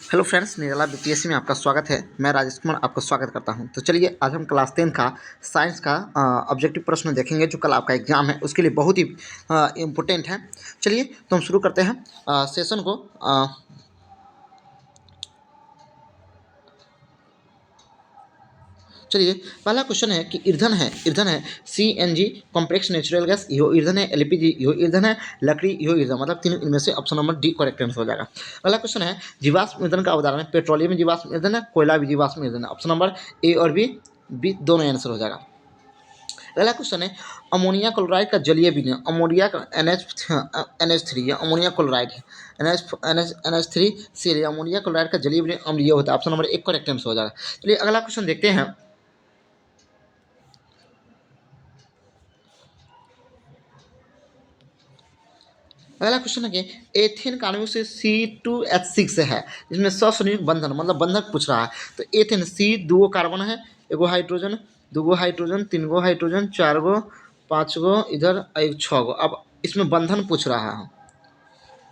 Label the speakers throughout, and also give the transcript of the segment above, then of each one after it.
Speaker 1: Hello friends, निराला BPSC में आपका स्वागत है। मैं राजेश कुमार आपका स्वागत करता हूं। तो चलिए आज हम क्लास 10 का साइंस का ऑब्जेक्टिव प्रश्न देखेंगे जो कल आपका एग्जाम है, उसके लिए बहुत ही इम्पोर्टेंट है। चलिए तो हम शुरू करते हैं सेशन को। चलिए पहला क्वेश्चन है कि ईंधन है सीएनजी कॉम्प्लेक्स नेचुरल गैस, यो ईंधन है एलपीजी, यो ईंधन है लकड़ी, यो ईंधन, मतलब तीन इनमें से option number D correct answer हो जाएगा। अगला क्वेश्चन है जीवाश्म ईंधन का उदाहरण है पेट्रोलियम जीवाश्म ईंधन है, कोयला भी जीवाश्म ईंधन है। ऑप्शन नंबर ए और बी दोनों आंसर हो जाएगा। अगला क्वेश्चन है अमोनिया क्लोराइड का जलीय विलयन, अमोनिया का NH3 या अमोनिया क्लोराइड है NH3 सी अमोनिया क्लोराइड का जलीय विलयन अम्लीय होता है। ऑप्शन नंबर एक करेक्ट आंसर हो जाएगा। चलिए अगला क्वेश्चन देखते हैं। अगला क्वेश्चन है कि एथेन का अणु से C2H6 है, जिसमें ससंयुग्म बंधन मतलब बंधक पूछ रहा है। तो एथेन C दो कार्बन है, एगो हाइड्रोजन, दूगो हाइड्रोजन, तीन गो हाइड्रोजन, चार गो, पाँच गो इधर, एक छः गो। अब इसमें बंधन पूछ रहा है,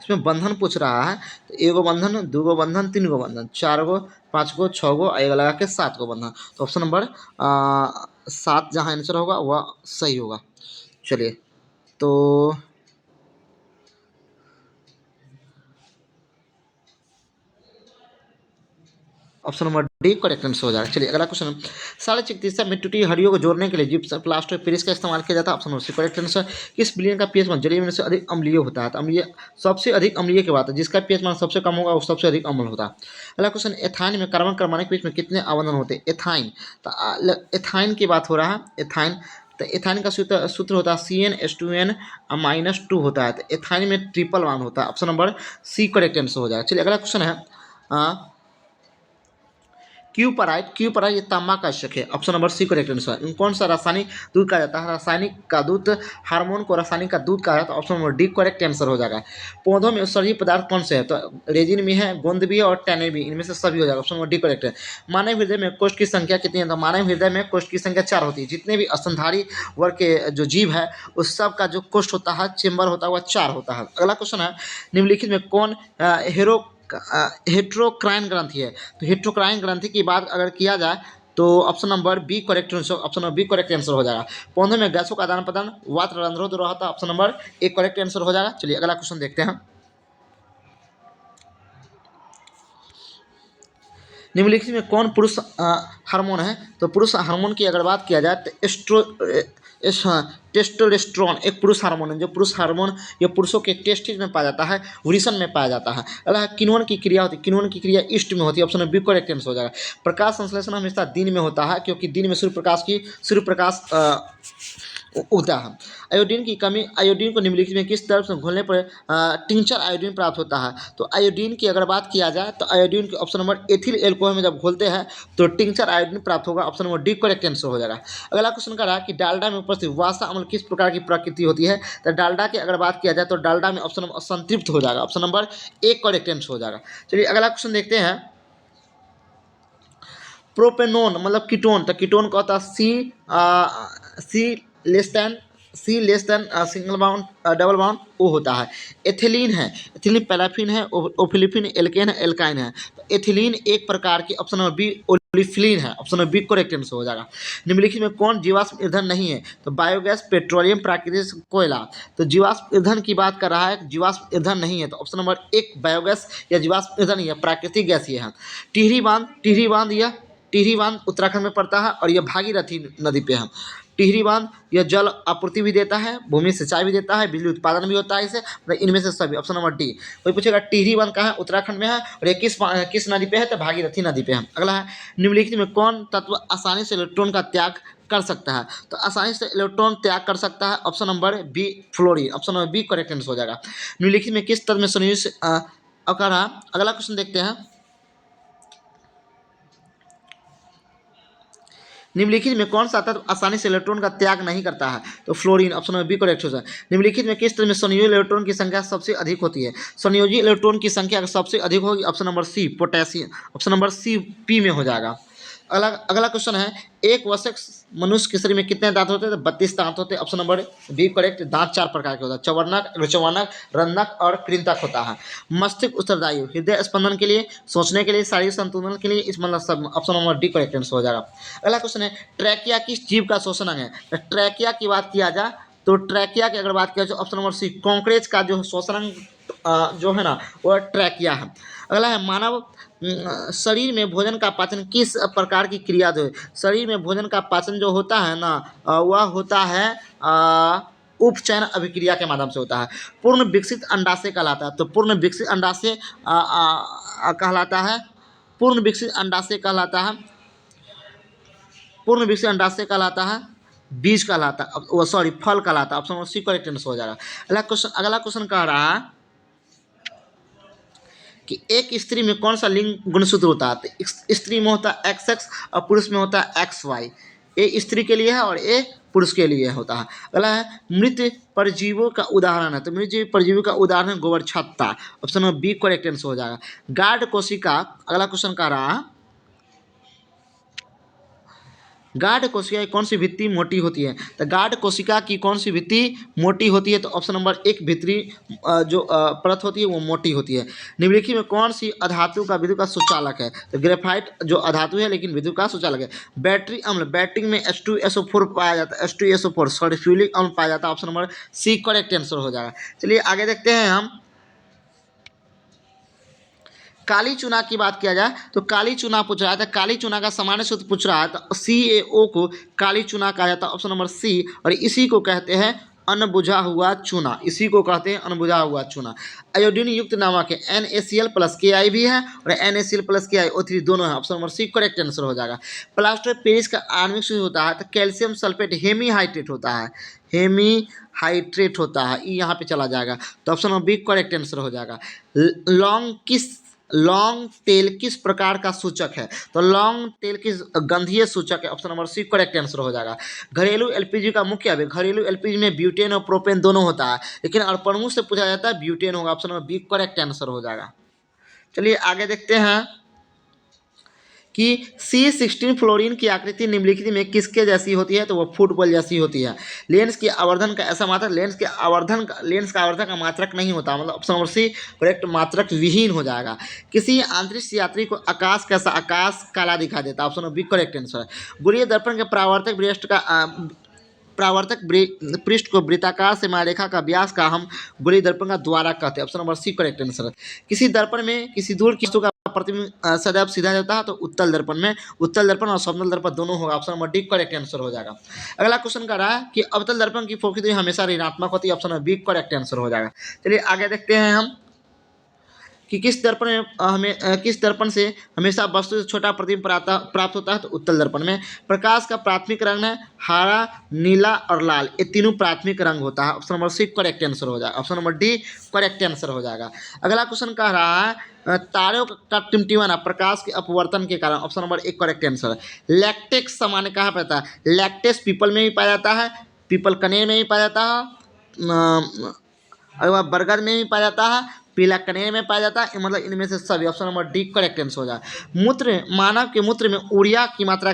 Speaker 1: इसमें बंधन पूछ रहा है। तो एगो बंधन, दूगो बंधन, तीन गो बंधन, चार गो, पाँच गो, छः गो, एक लगा के सात गो बंधन। तो ऑप्शन नंबर सात जहाँ आंसर होगा वह सही होगा। चलिए तो option number D correct answer हो जाएगा। चलिए अगला क्वेश्चन, साढ़े चिकित्सा में टूटी हड्डियों को जोड़ने के लिए जिप्सम प्लास्टर पेरिस का इस्तेमाल किया जाता है। Option number C correct answer. किस विलयन का पीएच मान जलीय में से अधिक अम्लीय होता है? तो अम्लीय सबसे अधिक अम्लीय की बात है, जिसका पीएच मान सबसे कम होगा वो सबसे अधिक अम्ल होता है। अगला क्वेश्चन, एथाइन में कार्बन कार्बनिक के बीच में कितने आबंधन होते हैं? एथाइन, तो एथाइन की बात हो रहा है। एथाइन, तो एथाइन का सूत्र होता है CnH2n-2 होता है। तो एथाइन में ट्रिपल वन होता है। Option number C correct answer हो जाएगा। चलिए अगला क्वेश्चन है क्यूपराइट ये तांबा का आवश्यक है। Option number C correct answer. कौन सा रासायनिक दूध कहा जाता है? रासायनिक का दूध हार्मोन को रासायनिक का दूध कहा जाता है। Option number D correct answer हो जाएगा। पौधों में उत्सर्जी पदार्थ कौन से है? तो रेजिन भी है, गोंद भी है और टैनिन भी, इनमें से सभी हो जाएगा। ऑप्शन नंबर डी करेक्ट है। मानव हृदय में कोष्ठ की संख्या कितनी है? तो मानव हृदय में कोष्ठ की संख्या 4 होती है। जितने भी स्तनधारी वर्ग के जो जीव है उस सब का जो कोष्ठ होता है, चेम्बर होता है, वह 4 होता है। अगला क्वेश्चन है निम्नलिखित में कौन हेट्रोक्राइन ग्रंथि है? तो हेट्रोक्राइन ग्रंथि की बात अगर किया जाए तो option number B correct answer, option number B correct answer हो जाएगा। पौधों में गैसों का आदान प्रदान वात रंध्रों द्वारा होता है। ऑप्शन नंबर एक करेक्ट आंसर हो जाएगा। चलिए अगला क्वेश्चन देखते हैं। निम्नलिखित में कौन पुरुष हार्मोन है? तो पुरुष हार्मोन की अगर बात किया जाए तो टेस्टोस्टेरोन एक पुरुष हार्मोन है। जो पुरुष हार्मोन ये पुरुषों के टेस्टिस में पाया जाता है, वृषण में पाया जाता है। अगला किन्वन की क्रिया होती है, किन्वन की क्रिया ईस्ट में होती है। ऑप्शन बी करेक्ट आंसर हो जाएगा। प्रकाश संश्लेषण हमेशा दिन में होता है, क्योंकि दिन में सूर्य प्रकाश उगता है। आयोडीन की कमी, आयोडीन को निम्नलिखित में किस तरह से घोलने पर टिंचर आयोडीन प्राप्त होता है? तो आयोडीन की अगर बात किया जाए तो आयोडीन के ऑप्शन नंबर एथिल एल्कोहल में जब घोलते हैं तो टिंचर आयोडीन प्राप्त होगा। Option number D correct answer हो जाएगा। अगला क्वेश्चन कर रहा है कि डालडा में उपस्थित वासा अम्ल किस प्रकार की प्रकृति होती है? तो डालडा की अगर बात किया जाए तो डालडा में ऑप्शन नंबर संतृप्त हो जाएगा। ऑप्शन नंबर एक करेक्ट आंसर हो जाएगा। चलिए अगला क्वेश्चन देखते हैं। प्रोपेनोन मतलब कीटोन, तो कीटोन का होता है C less than single bond double bond O होता है। एथिलीन है, एथिलीन पैराफिन है, ओफिलिफिन एल्केन है, एल्काइन है। तो एथिलीन एक प्रकार की ऑप्शन नंबर बी ओलिफिलीन है। Option number B correct answer हो जाएगा। निम्नलिखित में कौन जीवाश्म ईंधन नहीं है? तो बायोगैस, पेट्रोलियम, प्राकृतिक कोयला। तो जीवाश्म ईंधन की बात कर रहा है, जीवाश्म ईंधन नहीं है। तो ऑप्शन नंबर एक बायोगैस या जीवाश्म ईंधन या प्राकृतिक गैस ये है। टिहरी बांध उत्तराखंड में पड़ता है और यह भागीरथी नदी पे है। टिहरी बांध यह जल आपूर्ति भी देता है, भूमि सिंचाई भी देता है, बिजली उत्पादन भी होता है इसे, मतलब इनमें से सभी। Option number D. कोई पूछेगा टिहरी बांध कहाँ है? उत्तराखंड में है और ये किस नदी पे है? तो भागीरथी नदी पे है। अगला है निम्नलिखित में कौन तत्व आसानी से इलेक्ट्रॉन का त्याग कर सकता है? तो आसानी से इलेक्ट्रॉन त्याग कर सकता है। Option number B fluorine. Option number B correct answer हो जाएगा। निम्नलिखित में किस तत्व में संयोजित अगला क्वेश्चन देखते हैं। निम्नलिखित में कौन सा तत्व आसानी से इलेक्ट्रॉन का त्याग नहीं करता है? तो fluorine. Option number B correct हो जाए। निम्नलिखित में किस तत्व में संयोजी इलेक्ट्रॉन की संख्या सबसे अधिक होती है? संयोजी इलेक्ट्रॉन की संख्या अगर सबसे अधिक होगी option number C potassium, option number C P में हो जाएगा। अगला अगला क्वेश्चन है, एक वयस्क मनुष्य के शरीर में कितने दांत होते हैं? तो 32 दांत होते हैं। Option number B correct. दांत 4 प्रकार के होता है, चवर्णक, ऋचवर्णक, रंध्रक और कृंतक होता है। मस्तिष्क उत्तरदायी, हृदय स्पंदन के लिए, सोचने के लिए, शारीरिक संतुलन के लिए, इस मतलब सब। Option number D correct answer हो जाएगा। अगला क्वेश्चन है, ट्रैकिया किस जीव का श्वसन अंग है? तो ट्रैकिया की बात किया जाए तो ट्रैकिया की अगर बात किया जाए, ऑप्शन नंबर सी कॉन्क्रेज का जो श्वसन अंग जो है ना वह ट्रैकिया है। अगला है, मानव शरीर में भोजन का पाचन किस प्रकार की क्रिया जो है? शरीर में भोजन का पाचन जो होता है ना वह होता है उपचयन अभिक्रिया के माध्यम से होता है। पूर्ण विकसित अंडाशय कहलाता है। तो पूर्ण विकसित अंडाशय कहलाता है, पूर्ण विकसित अंडाशय कहलाता है, पूर्ण विकसित अंडाशय कहलाता है, बीज कहलाता है, वो सॉरी फल कहलाता है। ऑप्शन सी करेक्ट आंसर हो जाएगा। अगला क्वेश्चन कह रहा है कि एक स्त्री में कौन सा लिंग गुणसूत्र होता है? तो स्त्री में होता है XX और पुरुष में होता है XY। ये स्त्री के लिए है और ये पुरुष के लिए होता है। अगला है, मृत परजीवों का उदाहरण है। तो मृत परजीवी का उदाहरण है गोबर छत्ता। Option number B correct answer हो जाएगा। गार्ड कोशिका, अगला क्वेश्चन कह रहा है, गार्ड कोशिका की कौन सी भित्ति मोटी होती है? तो गार्ड कोशिका की कौन सी भित्ति मोटी होती है? तो ऑप्शन नंबर एक भीतरी जो परत होती है वो मोटी होती है। निम्नलिखित में कौन सी अधातु का विद्युत का सुचालक है? तो ग्रेफाइट जो अधातु है लेकिन विद्युत का सुचालक है। बैटरी अम्ल, बैटरी में H2SO4 पाया जाता है, H2SO4 सल्फ्यूरिक अम्ल पाया जाता है। Option number C correct answer हो जाएगा। चलिए आगे देखते हैं हम। काली चूना की बात किया जाए तो काली चूना पूछ रहा है, तो काली चूना का सामान्य सूत्र पूछ रहा है, तो CaO को काली चूना कहा जाता है। ऑप्शन नंबर सी, और इसी को कहते हैं अनबुझा हुआ चूना, इसी को कहते हैं अनबुझा हुआ चूना। आयोडीन युक्त नमक है, NaCl प्लस Ki भी है और NaCl प्लस KiO3 दोनों है। Option number C correct answer हो जाएगा। प्लास्टर ऑफ पेरिस का आणविक सूत्र होता है, तो कैल्शियम सल्फेट हेमीहाइड्रेट होता है, हेमीहाइड्रेट होता है, ये यहाँ पे चला जाएगा। तो option number B correct answer हो जाएगा। लॉन्ग टेल किस प्रकार का सूचक है? तो लॉन्ग टेल किस गंधीय सूचक है? Option number C correct answer हो जाएगा। घरेलू एलपीजी का मुख्य अवयव, घरेलू एलपीजी में ब्यूटेन और प्रोपेन दोनों होता है, लेकिन अणुपरमाणु से पूछा जाता है ब्यूटेन होगा। Option number B correct answer हो जाएगा। चलिए आगे देखते हैं कि C16 फ्लोरीन की आकृति निम्नलिखित में किसके जैसी होती है? तो वह फुटबॉल जैसी होती है। लेंस की आवर्धन का ऐसा मात्रक, लेंस का आवर्धन का मात्रक नहीं होता, मतलब ऑप्शन नंबर सी करेक्ट मात्रक विहीन हो जाएगा। किसी अंतरिक्ष यात्री को आकाश काला दिखा देता है। Option number B correct answer है। गोलीय दर्पण के परावर्तक पृष्ठ को वृत्ताकार सीमारेखा का व्यास का हम गोलीय दर्पण का द्वारा कहते हैं। Option number C correct answer है। किसी दर्पण में किसी दूर की वस्तु का प्रतिबिंब सदैव सीधा जाता है, तो उत्तल दर्पण में उत्तल दर्पण और समतल दर्पण दोनों होगा। Option number D correct answer हो जाएगा। अगला क्वेश्चन कर रहा है कि अवतल दर्पण की फोकस दूरी हमेशा ऋणात्मक होती है। Option number B correct answer हो जाएगा। चलिए आगे देखते हैं हम कि किस दर्पण में किस दर्पण से हमेशा वस्तु से छोटा प्रतिबिंब प्राप्त होता है? तो उत्तल दर्पण में। प्रकाश का प्राथमिक रंग है हरा, नीला और लाल, ये तीनों प्राथमिक रंग होता है। Option number C correct answer हो जाएगा। Option number D correct answer हो जाएगा। अगला क्वेश्चन कह रहा है तारों का टिमटिमाना प्रकाश के अपवर्तन के कारण। ऑप्शन नंबर एक करेक्ट आंसर है। लैक्टेक्स सामान्य कहाँ पाता है? लैक्टेस पीपल में भी पाया जाता है, पीपल कनेर में भी पाया जाता है, और बरगद में भी पाया जाता है, पीला कनेर में पाया जाता है, मतलब इनमें से सभी। Option number D correct answer हो जाए। मूत्र, मानव के मूत्र में उड़िया की मात्रा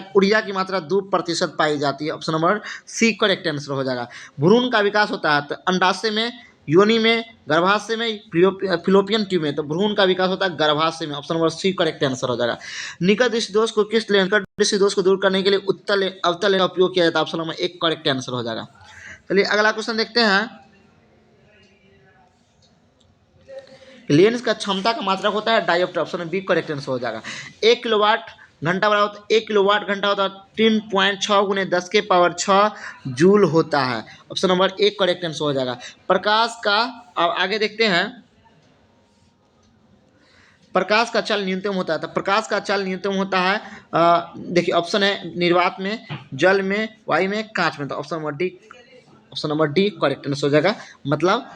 Speaker 1: 2% पाई जाती है। Option number C correct answer हो जाएगा। भ्रूण का विकास होता है तो अंडाशय में, योनि में, गर्भाशय में, फिलोपियन ट्यूब में। तो भ्रूण का विकास होता है गर्भाशय में। Option number C correct answer हो जाएगा। निकट दृष्टि दोष को किस निकट दृष्टि दोष को दूर करने के लिए अवतल का उपयोग किया जाता है? ऑप्शन नंबर एक करेक्ट आंसर हो जाएगा। चलिए अगला क्वेश्चन देखते हैं। लेंस का क्षमता का मात्रक होता है dioptre. Option B correct answer हो जाएगा। 1 किलोवाट घंटा बराबर होता है 1 किलोवाट घंटा होता है 3.6 गुने 10 के पावर 6 जूल होता है। ऑप्शन नंबर एक करेक्ट आंसर हो जाएगा। प्रकाश का, अब आगे देखते हैं, प्रकाश का चाल न्यूनतम होता है, तो प्रकाश का चाल न्यूनतम होता है देखिए ऑप्शन है निर्वात में, जल में, वायु में, कांच में। तो option number D correct answer हो जाएगा, मतलब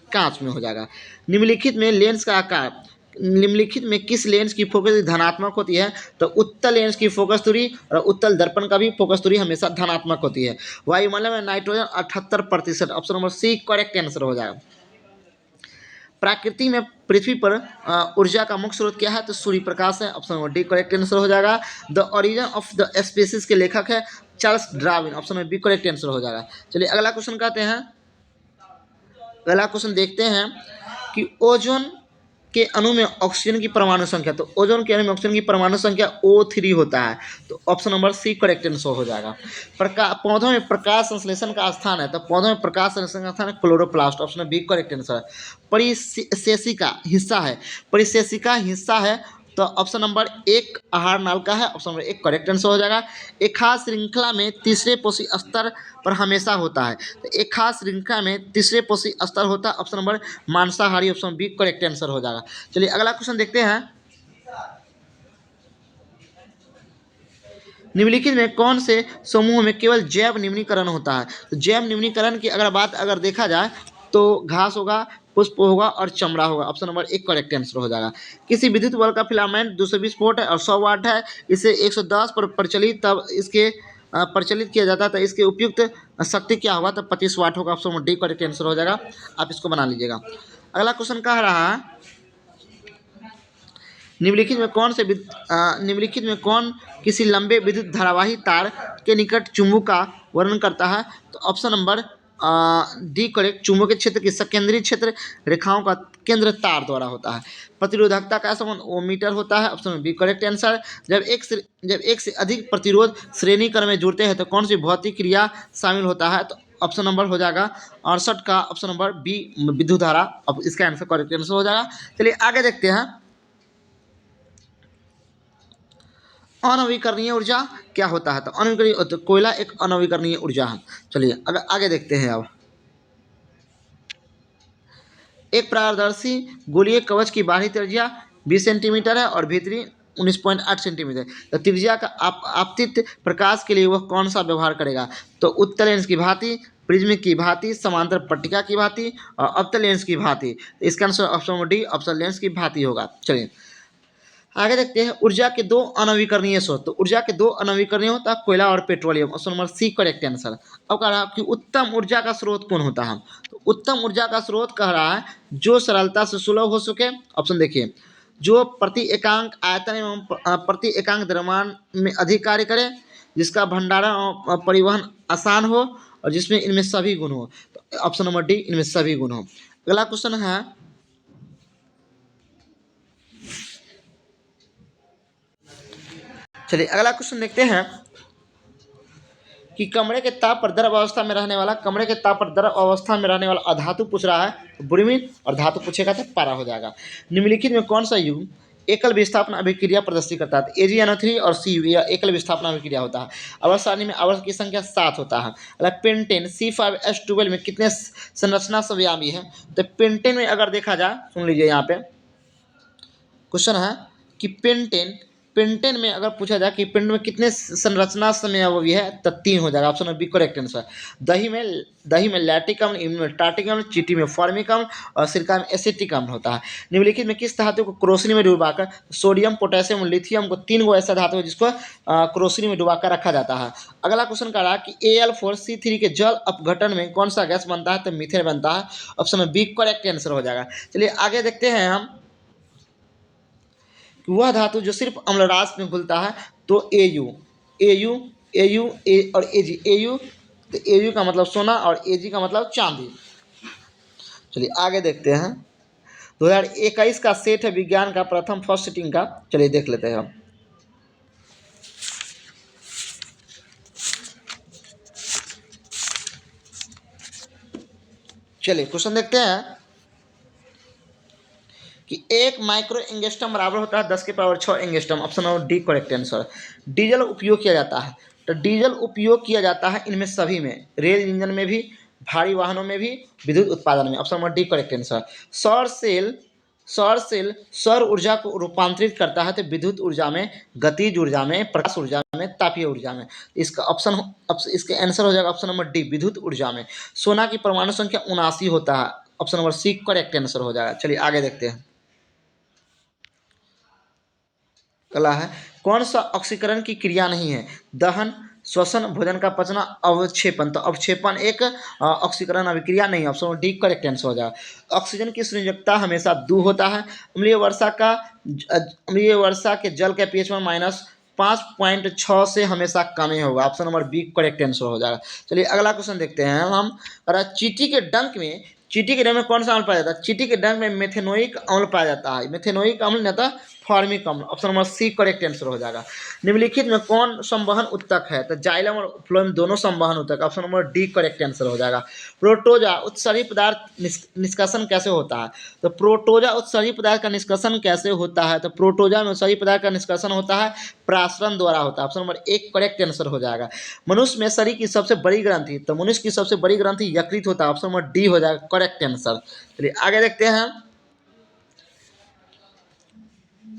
Speaker 1: कांच में हो जाएगा। निम्नलिखित में लेंस का आकार, निम्नलिखित में किस लेंस की फोकस दूरी धनात्मक होती है? तो उत्तल लेंस की फोकस दूरी और उत्तल दर्पण का भी फोकस दूरी हमेशा धनात्मक होती है। वायुमंडल में nitrogen 78%। Option number C correct answer हो जाएगा। प्रकृति में पृथ्वी पर ऊर्जा का मुख्य स्रोत क्या है? तो सूर्य प्रकाश है। Option number D correct answer हो जाएगा। The origin of the species के लेखक है Charles Darwin. Option number B correct answer हो जाएगा। चलिए अगला क्वेश्चन कहते हैं, अगला क्वेश्चन देखते हैं कि ओजोन के अणु में ऑक्सीजन की परमाणु संख्या, तो ओजोन के अणु में ऑक्सीजन की परमाणु संख्या O3 होता है। तो option number C correct answer हो जाएगा। पौधों में प्रकाश संश्लेषण का स्थान है, तो पौधों में प्रकाश संश्लेषण का स्थान है chloroplast. Option B correct answer है। परिशेषिका हिस्सा है, परिशेषिका हिस्सा है, तो ऑप्शन नंबर एक आहार नाल का है। ऑप्शन नंबर एक करेक्ट आंसर हो जाएगा। एक खास श्रृंखला में तीसरे पोषी स्तर पर हमेशा होता है, तो एक खास श्रृंखला में तीसरे पोषी स्तर होता है। ऑप्शन नंबर मांसाहारी। ऑप्शन बी करेक्ट आंसर हो जाएगा। चलिए अगला क्वेश्चन देखते हैं, निम्नलिखित में कौन से समूह में केवल जैव निम्नीकरण होता है? तो जैव निम्नीकरण की अगर देखा जाए तो घास होगा, पुष्प होगा और चमड़ा होगा। ऑप्शन नंबर एक करेक्ट आंसर हो जाएगा। किसी विद्युत बल्ब का फिलामेंट 220 वोल्ट है और 100 वाट है, इसे 110 पर प्रचलित तब इसके प्रचलित किया जाता है, तो इसके उपयुक्त शक्ति क्या होगा? तो 25 वाट होगा। Option number D correct answer हो जाएगा। आप इसको बना लीजिएगा। अगला क्वेश्चन कह रहा है, निम्नलिखित में कौन किसी लंबे विद्युत धारावाही तार के निकट चुंबक का वर्णन करता है? तो ऑप्शन नंबर डी करेक्ट, चुंबक के क्षेत्र की संकेंद्रित क्षेत्र रेखाओं का केंद्र तार द्वारा होता है। प्रतिरोधकता का संबंध ओमीटर होता है। Option B correct answer. जब एक से अधिक प्रतिरोध श्रेणी क्रम में जुड़ते हैं तो कौन सी भौतिक क्रिया शामिल होता है? तो ऑप्शन नंबर हो जाएगा 68 का ऑप्शन नंबर बी विद्युत धारा। अब इसका आंसर करेक्ट आंसर हो जाएगा। चलिए आगे देखते हैं, अनवीकरणीय ऊर्जा क्या होता है? तो अनवीकरणीय, तो कोयला एक अनवीकरणीय ऊर्जा है। चलिए अगर आगे देखते हैं, अब एक पारदर्शी गोलीय कवच की बाहरी त्रिज्या 20 सेंटीमीटर है और भीतरी 19.8 सेंटीमीटर। तो त्रिज्या का आपतित प्रकाश के लिए वह कौन सा व्यवहार करेगा? तो उत्तल लेंस की भांति, प्रिज्म की भांति, समांतर पट्टिका की भांति और अवतल लेंस की भांति। तो इसका आंसर ऑप्शन नंबर डी अवतल लेंस की भांति होगा। चलिए आगे देखते हैं, ऊर्जा के दो अनवीकरणीय स्रोत। तो ऊर्जा के दो अनवीकरणीय होता है कोयला और petroleum. Option number C correct answer. अब कह रहा है कि उत्तम ऊर्जा का स्रोत कौन होता है? तो उत्तम ऊर्जा का स्रोत कह रहा है जो सरलता से सुलभ हो सके। ऑप्शन देखिए, जो प्रति एकांक आयतन एवं प्रति एकांक द्रव्यमान में अधिक कार्य करे, जिसका भंडारण और परिवहन आसान हो और जिसमें इनमें सभी गुण हो। तो ऑप्शन नंबर डी इनमें सभी गुण हो। अगला क्वेश्चन है, चलिए अगला क्वेश्चन देखते हैं कि कमरे के ताप पर द्रव अवस्था में रहने वाला, कमरे के ताप पर द्रव अवस्था में रहने वाला अधातु पूछ रहा है, ब्रोमीन, और धातु पूछेगा तो पारा हो जाएगा। निम्नलिखित में कौन सा युग्म एकल विस्थापन अभिक्रिया प्रदर्शित करता है? तो AgNO3 और CU यह एकल विस्थापन अभिक्रिया होता है। आवर्त सारणी में आवर्त की संख्या 7 होता है। अगर पेंटेन C5H12 में कितने संरचना समयामी है? तो पेंटेन में अगर देखा जाए, सुन लीजिए यहाँ पे क्वेश्चन है कि पेंटेन में अगर पूछा जाए कि पेंटेन में कितने संरचना समयावयवी है, तो 3 हो जाएगा। Option B correct answer. दही में लैक्टिक अम्ल, इनमें में टार्टिक अम्ल, चींटी में फॉर्मिक अम्ल और सिरका में एसिटिक अम्ल होता है। निम्नलिखित में किस धातु को क्रोसिनी में डुबाकर, सोडियम, पोटेशियम, लिथियम को 3 गो ऐसा धातु है जिसको क्रोसिनी में डुबाकर रखा जाता है। अगला क्वेश्चन का रहा कि Al4C3 के जल अपघटन में कौन सा गैस बनता है? तो मीथेन बनता है। ऑप्शन बी करेक्ट आंसर हो जाएगा। चलिए आगे देखते हैं हम, वह धातु जो सिर्फ अम्लरास में घुलता है, तो AU और AG। AU, तो AU का मतलब सोना और AG का मतलब चांदी। चलिए आगे देखते हैं, 2021 का सेट है विज्ञान का प्रथम फर्स्ट सिटिंग का। चलिए देख लेते हैं हम। चलिए क्वेश्चन देखते हैं कि 1 माइक्रो एंगस्ट्रम बराबर होता है 10 के power 6 angstrom. Option number D correct answer. Diesel उपयोग किया जाता है, तो डीजल उपयोग किया जाता है इनमें सभी में, रेल इंजन में भी, भारी वाहनों में भी, विद्युत उत्पादन में। Option number D correct answer. सौर सेल सौर ऊर्जा को रूपांतरित करता है, तो विद्युत ऊर्जा में, गतिज ऊर्जा में, प्रकाश ऊर्जा में, तापीय ऊर्जा में। इसका आंसर हो जाएगा ऑप्शन नंबर डी विद्युत ऊर्जा में। सोना की परमाणु संख्या 79 होता है। Option number C correct answer हो जाएगा। चलिए आगे देखते हैं, अगला है, कौन सा ऑक्सीकरण की क्रिया नहीं है? दहन, श्वसन, भोजन का पचना, अवक्षेपन। तो अवक्षेपन एक ऑक्सीकरण अभिक्रिया नहीं है। ऑप्शन डी करेक्ट आंसर हो जाएगा। ऑक्सीजन की संयोजकता हमेशा 2 होता है। अम्लीय वर्षा के जल के पीएच में -5.6 से हमेशा कम ही होगा। Option number B correct answer हो जाएगा। चलिए अगला क्वेश्चन देखते हैं हम। और चींटी के डंक में कौन सा अम्ल पाया जाता है? चींटी के डंक में मेथेनोइक अम्ल पाया जाता है। मेथेनोइक अम्ल नहीं था, फॉर्मिक अम्ल। Option number C correct answer हो जाएगा। निम्नलिखित में कौन संवहन उत्तक है? तो जाइलम और फ्लोएम दोनों संवहन उत्तक। Option number D correct answer हो जाएगा। प्रोटोजा उत्सर्जी पदार्थ निष्कासन कैसे होता है? तो प्रोटोजा उत्सर्जी पदार्थ का निष्कासन कैसे होता है? तो प्रोटोजा में उत्सर्जी पदार्थ का निष्कासन होता है प्रासरण द्वारा होता है। ऑप्शन नंबर एक करेक्ट आंसर हो जाएगा। मनुष्य में शरीर की सबसे बड़ी ग्रंथि, तो मनुष्य की सबसे बड़ी ग्रंथि यकृत होता है। ऑप्शन नंबर डी हो जाएगा करेक्ट आंसर। चलिए आगे देखते हैं।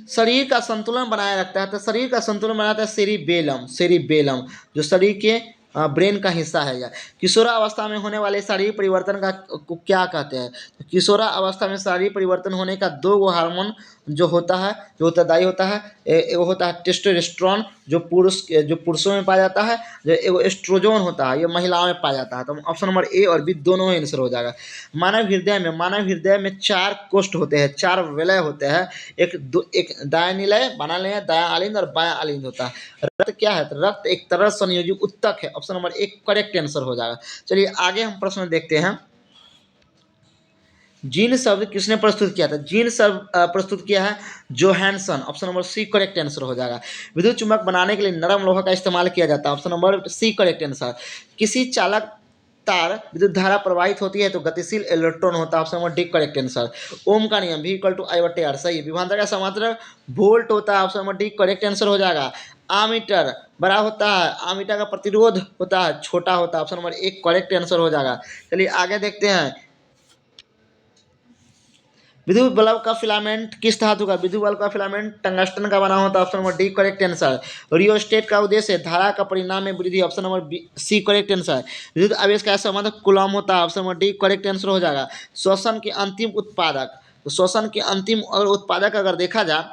Speaker 1: शरीर का संतुलन बनाए रखता है, तो शरीर का संतुलन बनाता है सेरिबेलम जो शरीर के ब्रेन का हिस्सा है। या किशोरावस्था में होने वाले शारीरिक परिवर्तन का को क्या कहते हैं? तो किशोरावस्था में शारीरिक परिवर्तन होने का 2 गो हार्मोन जो होता है, जो उत्तरदायी होता है। एगो होता है टेस्टोस्टेरोन जो पुरुषों में पाया जाता है, जो एगो एस्ट्रोजन होता है ये महिलाओं में पाया जाता है। तो ऑप्शन नंबर ए और बी दोनों ही आंसर हो जाएगा। मानव हृदय में 4 कोष्ठ होते हैं, 4 विलय होते हैं। एक दायां निलय, बायां निलय, दायां आलिंद और बायां आलिंद होता है। रक्त क्या है? तो रक्त एक तरल संयोजी उत्तक है। ऑप्शन नंबर एक करेक्ट आंसर हो जाएगा। चलिए आगे हम प्रश्न देखते हैं। जीन शब्द किसने प्रस्तुत किया था? जीन शब्द प्रस्तुत किया है Johannsen. Option number C correct answer हो जाएगा। विद्युत चुंबक बनाने के लिए नरम लोहा का इस्तेमाल किया जाता है। Option number C correct answer. किसी चालक तार विद्युत धारा प्रवाहित होती है तो गतिशील इलेक्ट्रॉन होता है। Option number D correct answer. Ohm का नियम V = I/R सही है। विभवांतर का समांतर वोल्ट होता है। Option number D correct answer हो जाएगा। आमीटर बड़ा होता है, आमीटर का प्रतिरोध होता है छोटा होता है। ऑप्शन नंबर एक करेक्ट आंसर हो जाएगा। चलिए आगे देखते हैं। विद्युत बल्ब का फिलामेंट किस धातु का? विद्युत बल्ब का फिलामेंट टंगस्टन का बना होता है। Option number D correct answer. Rheostat का उद्देश्य धारा का परिणाम में वृद्धि। Option number B C correct answer. विद्युत आवेश का संबंध कूलम होता है। Option number D correct answer हो जाएगा। श्वसन के अंतिम उत्पादक, तो श्वसन के अंतिम अगर उत्पादक अगर देखा जाए,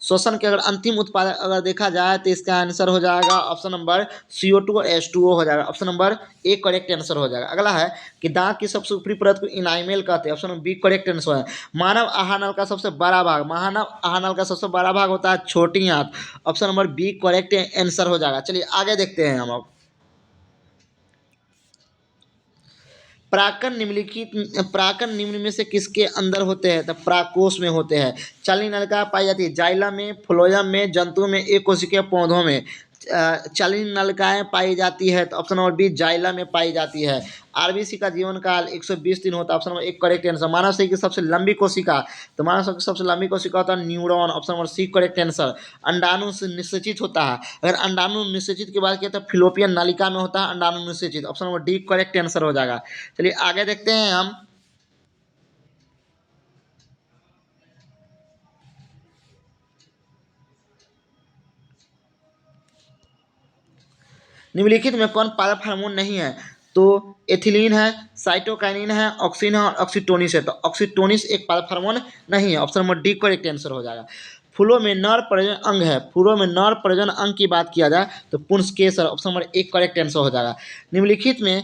Speaker 1: श्वसन के अगर अंतिम उत्पादक अगर देखा जाए तो इसका आंसर हो जाएगा ऑप्शन नंबर CO2 और H2O हो जाएगा। Option number A correct answer हो जाएगा। अगला है कि दांत की सबसे ऊपरी परत को इनाइमेल कहते हैं। Option number B correct answer है। मानव आहार नल का सबसे बड़ा भाग होता है छोटी आंत। Option number B correct answer हो जाएगा। चलिए आगे देखते हैं हम अब। प्राकन निम्न में से किसके अंदर होते हैं? तो प्राकोष में होते हैं। चालनी नलिका पाई जाती है जाइलम में, फ्लोएम में, जंतु में, एक कोशिकीय पौधों में। चालनी नलिकाएं पाई जाती है तो ऑप्शन नंबर बी जाइलम में पाई जाती है। आरबीसी का जीवन काल 120 दिन होता है। ऑप्शन नंबर एक करेक्ट आंसर। मानव शरीर की सबसे लंबी कोशिका, तो मानव शरीर की सबसे लंबी कोशिका होता है neuron. Option number C correct answer. अंडाणु से निषेचित होता है। अगर अंडाणु निषेचित की बात किया तो फिलोपियन नालिका में होता है अंडाणु निषेचित। Option number D correct answer हो जाएगा। चलिए आगे देखते हैं हम। निम्नलिखित में कौन पादप हार्मोन नहीं है? तो एथिलीन है, साइटोकाइनिन है, ऑक्सिन है और ऑक्सीटोनिस है। तो ऑक्सीटोनिस एक पादप हार्मोन नहीं है। Option number D correct answer हो जाएगा। फूलों में नर प्रजनन अंग है, फूलों में नर प्रजनन अंग की बात किया जाए तो पुंसकेसर। ऑप्शन नंबर एक करेक्ट आंसर हो जाएगा। निम्नलिखित में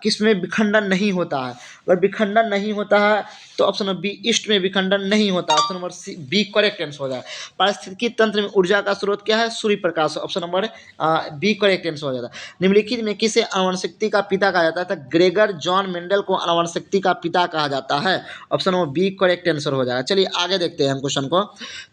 Speaker 1: किसमें विखंडन नहीं होता है? अगर विखंडन नहीं होता है तो ऑप्शन नंबर बी ईस्ट में विखंडन नहीं होता। Option number C B correct answer हो जाएगा। पारिस्थितिकी तंत्र में ऊर्जा का स्रोत क्या है? सूर्य प्रकाश। Option number B correct answer हो जाता है। निम्नलिखित में किसे आनुवंशिकता का पिता कहा जाता है? तो ग्रेगर जॉन मेंडल को आनुवंशिकता का पिता कहा जाता है। Option number B correct answer हो जाएगा। चलिए आगे देखते हैं हम क्वेश्चन को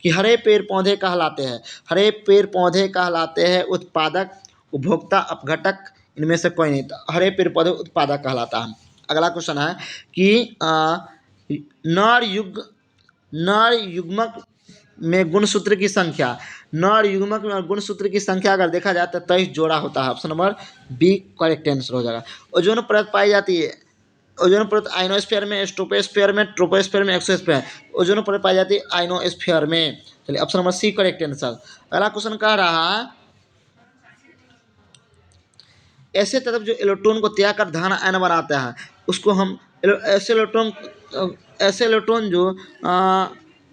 Speaker 1: कि हरे पेड़ पौधे कहलाते हैं। हरे पेड़ पौधे कहलाते हैं उत्पादक, उपभोक्ता, अपघटक, इनमें से कोई नहीं। तो हरे पेड़ पौधे उत्पादक कहलाता है। अगला क्वेश्चन है कि नर युग्मक में गुणसूत्र की संख्या, नर युग्मक में और गुणसूत्र की संख्या अगर देखा जाए तो 23 जोड़ा होता है। Option number B correct answer हो जाएगा। ओजोन परत पाई जाती है, ओजोन परत आइनोस्फीयर में, स्ट्रोपोस्फीयर में, ट्रोपोस्फीयर में, एक्सोस्फीयर। ओजोन परत पाई जाती है आइनोस्फीयर में। चलिए option number C correct answer. अगला क्वेश्चन कह रहा है ऐसे तत्व जो इलेक्ट्रॉन को त्याग कर धन आयन बनाते हैं उसको हम ऐसे इलेक्ट्रॉन जो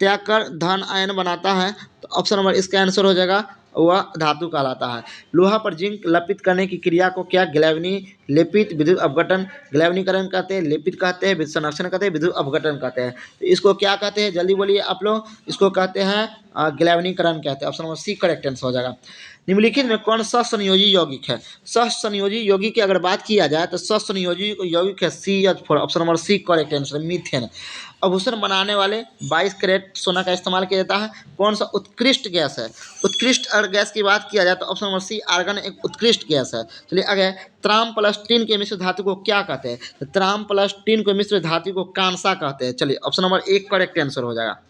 Speaker 1: त्याग कर धन आयन बनाता है तो ऑप्शन नंबर इसका आंसर हो जाएगा वह धातु कहलाता है। लोहा पर जिंक लेपित करने की क्रिया को क्या ग्लैवनी लेपित विद्युत अपघटन ग्लैवनीकरण कहते हैं, लेपित कहते हैं, विद्युत संरक्षण कहते हैं, विद्युत अपघटन कहते हैं। तो इसको क्या कहते हैं जल्दी बोलिए आप लोग, इसको कहते हैं ग्लैवनीकरण कहते हैं। Option number C correct answer हो जाएगा। निम्नलिखित में कौन सहसंयोजी यौगिक है? सहसंयोजी यौगिक की अगर बात किया जाए तो सहसंयोजी यौगिक है CH4। Option number C correct answer, methane. आभूषण बनाने वाले 22 कैरेट सोना का इस्तेमाल किया जाता है। कौन सा उत्कृष्ट गैस है? उत्कृष्ट अगर गैस की बात किया जाए तो ऑप्शन नंबर सी आर्गन एक उत्कृष्ट गैस है। चलिए आगे, त्राम प्लस टिन के मिश्र धातु को क्या कहते हैं? तो त्राम प्लस टिन को मिश्र धातु को कांसा कहते हैं। चलिए ऑप्शन नंबर एक करेक्ट आंसर हो जाएगा।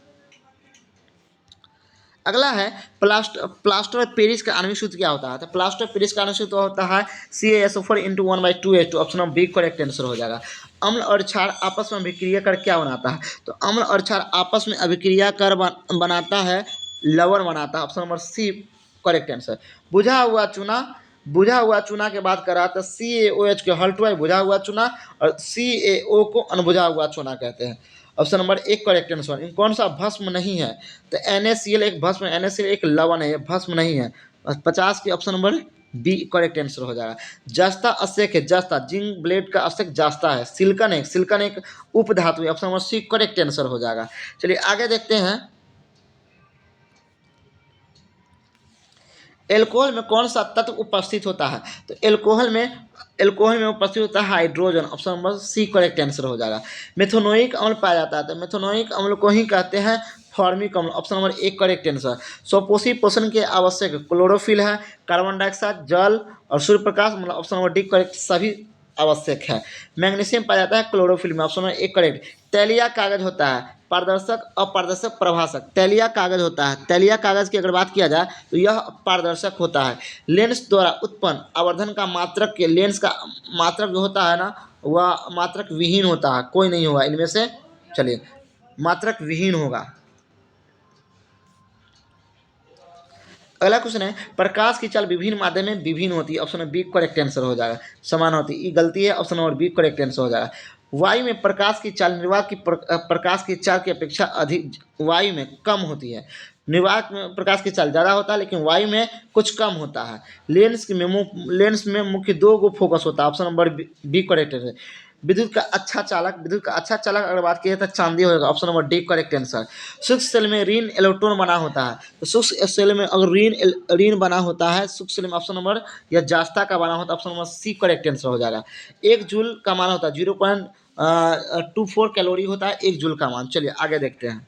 Speaker 1: अगला है प्लास्टर ऑफ पेरिस का आणविक सूत्र क्या होता है? तो प्लास्टर ऑफ पेरिस का आणविक सूत्र होता है CaSO4 × 1/2H2। Option number B correct answer हो जाएगा। अम्ल और क्षार आपस में अभिक्रिया कर क्या बनाता है? तो अम्ल और क्षार आपस में अभिक्रिया कर बनाता है लवण बनाता है। Option number C correct answer. बुझा हुआ चूना के बात करा तो CaOH के हल्टवाई बुझा हुआ चूना और CaO को अनबुझा हुआ चूना कहते हैं। ऑप्शन नंबर एक करेक्ट आंसर। इन कौन सा भस्म नहीं है? तो NaCl एक भस्म है, NaCl एक लवण है, भस्म नहीं है। 50 की option number B correct answer हो जाएगा। जस्ता असेक है, जस्ता जिंक ब्लेड का असेक जस्ता है। सिलिकॉन एक उपधातु है। Option number C correct answer हो जाएगा। चलिए आगे देखते हैं, एल्कोहल में कौन सा तत्व उपस्थित होता है? तो एल्कोहल में उपस्थित होता है hydrogen. Option number C correct answer हो जाएगा। मेथोनोइक अम्ल पाया जाता है, तो मेथोनोइक अम्ल को ही कहते हैं फॉर्मिक अम्ल। ऑप्शन नंबर एक करेक्ट आंसर। स्वपोषी पोषण के आवश्यक क्लोरोफिल है, कार्बन डाइऑक्साइड, जल और सूर्य प्रकाश, मतलब ऑप्शन नंबर डी करेक्ट, सभी आवश्यक है। मैग्नीशियम पाया जाता है क्लोरोफिल में। ऑप्शन नंबर एक करेक्ट। तैलिया कागज होता है पारदर्शक, अपारदर्शक, प्रभासक। तैलिया कागज होता है, तैलिया कागज की अगर बात किया जाए तो यह पारदर्शक होता है। लेंस द्वारा उत्पन्न आवर्धन का मात्रक के लेंस का मात्रक जो होता है ना, वह मात्रक विहीन होता है, कोई नहीं होगा इनमें से। चलिए मात्रक विहीन होगा। अगला क्वेश्चन है, प्रकाश की चाल विभिन्न माध्यम में विभिन्न होती है। Option number B correct answer हो जाएगा। समान होती है, ये गलती है। Option number B correct answer हो जाएगा। वायु में प्रकाश की चाल निर्वात की प्रकाश की चाल की अपेक्षा अधिक वायु में कम होती है। निर्वात में प्रकाश की चाल ज़्यादा होता है, लेकिन वायु में कुछ कम होता है। लेंस में मुख्य दो को फोकस होता है। ऑप्शन नंबर बी करेक्ट है। विद्युत का अच्छा चालक अगर बात की जाए तो चांदी होगा। Option number D correct answer. सूक्ष्म सेल में ऋण इलेक्ट्रॉन बना होता है, तो सूक्ष्म सेल में अगर ऋण बना होता है सूक्ष्म सेल में, ऑप्शन नंबर या जास्ता का बना होता है। Option number C correct answer हो जाएगा। एक जूल का मान होता है 0.24 कैलोरी होता है एक जूल का मान। चलिए आगे देखते हैं,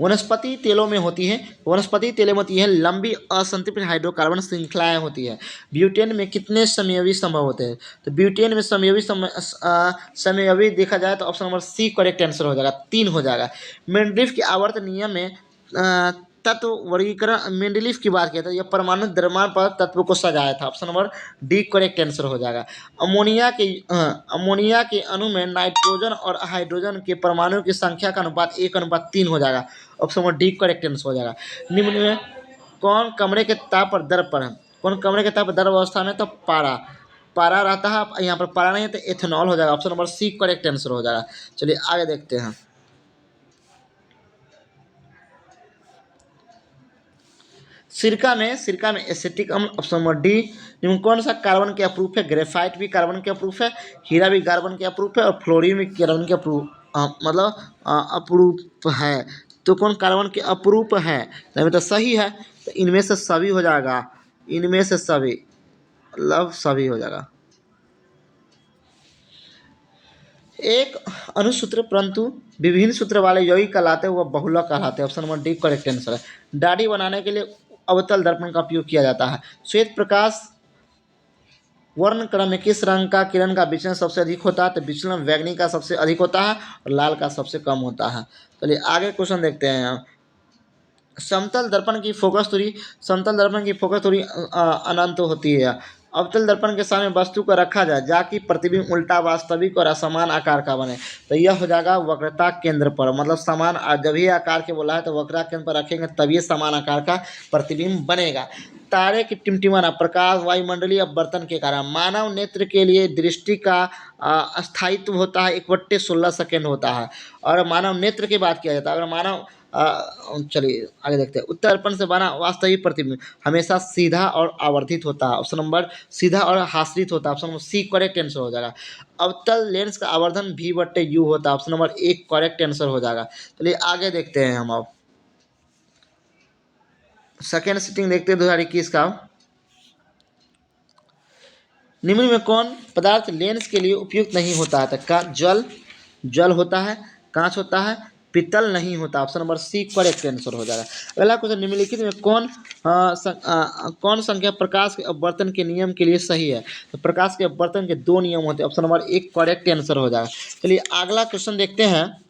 Speaker 1: वनस्पति तेलों में होती है लंबी असंतृप्त हाइड्रोकार्बन श्रृंखलाएं होती है। ब्यूटेन में कितने समयवी संभव होते हैं? तो ब्यूटेन में समयवी देखा जाए तो option number C correct answer हो जाएगा, 3 हो जाएगा। मेंडलीफ के आवर्त नियम में तत्व वर्गीकरण, मेंडलीफ की बात किया था, यह परमाणु द्रव्यमान पर तत्व को सजाया था। Option number D correct answer हो जाएगा। अमोनिया के अणु में नाइट्रोजन और हाइड्रोजन के परमाणु की संख्या का अनुपात 1:3 हो जाएगा। Option number D correct answer हो जाएगा। निम्न में कौन कमरे के ताप पर द्रव पर है? कौन कमरे के ताप पर द्रव अवस्था में? तो पारा रहता है, यहाँ पर पारा नहीं है तो एथेनॉल हो जाएगा। Option number C correct answer हो जाएगा। चलिए आगे देखते हैं, सिरका में एसिटिक अम्ल। Option number D. निम्न कौन सा कार्बन के अप्रूफ है? ग्रेफाइट भी कार्बन के अप्रूफ है, हीरा भी कार्बन के अप्रूफ है और फ्लोरीन भी कार्बन के अप्रूफ है। तो कौन कार्बन के अप्रूफ है? तो सही है, तो इनमें से सभी हो जाएगा, इनमें से सभी, मतलब सभी हो जाएगा। एक अनुसूत्र परंतु विभिन्न सूत्र वाले यौगिक कहलाते हैं, वह बहुलक कहलाते हैं। Option number D correct answer है। दाढ़ी बनाने के लिए अवतल दर्पण का उपयोग किया जाता है। श्वेत प्रकाश वर्ण क्रम में किस रंग का किरण का विचलन सबसे अधिक होता है? तो विचलन बैंगनी का सबसे अधिक होता है और लाल का सबसे कम होता है। चलिए आगे क्वेश्चन देखते हैं। समतल दर्पण की फोकस दूरी अनंत होती है। अवतल दर्पण के सामने वस्तु को रखा जाए जाकि प्रतिबिंब उल्टा, वास्तविक और असमान आकार का बने, तो यह हो जाएगा वक्रता केंद्र पर। मतलब समान जब ये आकार के बोला है तो वक्रता केंद्र पर रखेंगे तभी समान आकार का प्रतिबिंब बनेगा। तारे की टिमटिमाना प्रकाश वायुमंडलीय अपवर्तन के कारण मानव नेत्र के लिए दृष्टि का स्थायित्व होता है 1/16 सेकेंड होता है। और मानव नेत्र की बात किया जाता है, अगर मानव चलिए आगे देखते हैं। उत्तल दर्पण से बना वास्तविक प्रतिबिंब हमेशा सीधा और आवर्धित होता है। ऑप्शन नंबर सीधा और हासरित होता है। Option number C correct answer हो जाएगा। अवतल लेंस का आवर्धन V/U होता है। ऑप्शन नंबर एक करेक्ट आंसर हो जाएगा। चलिए आगे देखते हैं हम अब सेकेंड सिटिंग देखते हैं 2021 का। निम्न में कौन पदार्थ लेंस के लिए उपयुक्त नहीं होता है? तो जल होता है, कांच होता है, पीतल नहीं होता। Option number C correct answer हो जाएगा। अगला क्वेश्चन, निम्नलिखित में कौन संख्या प्रकाश के अपवर्तन के नियम के लिए सही है? तो प्रकाश के अपवर्तन के दो नियम होते हैं। ऑप्शन नंबर एक करेक्ट आंसर हो जाएगा। चलिए अगला क्वेश्चन देखते हैं।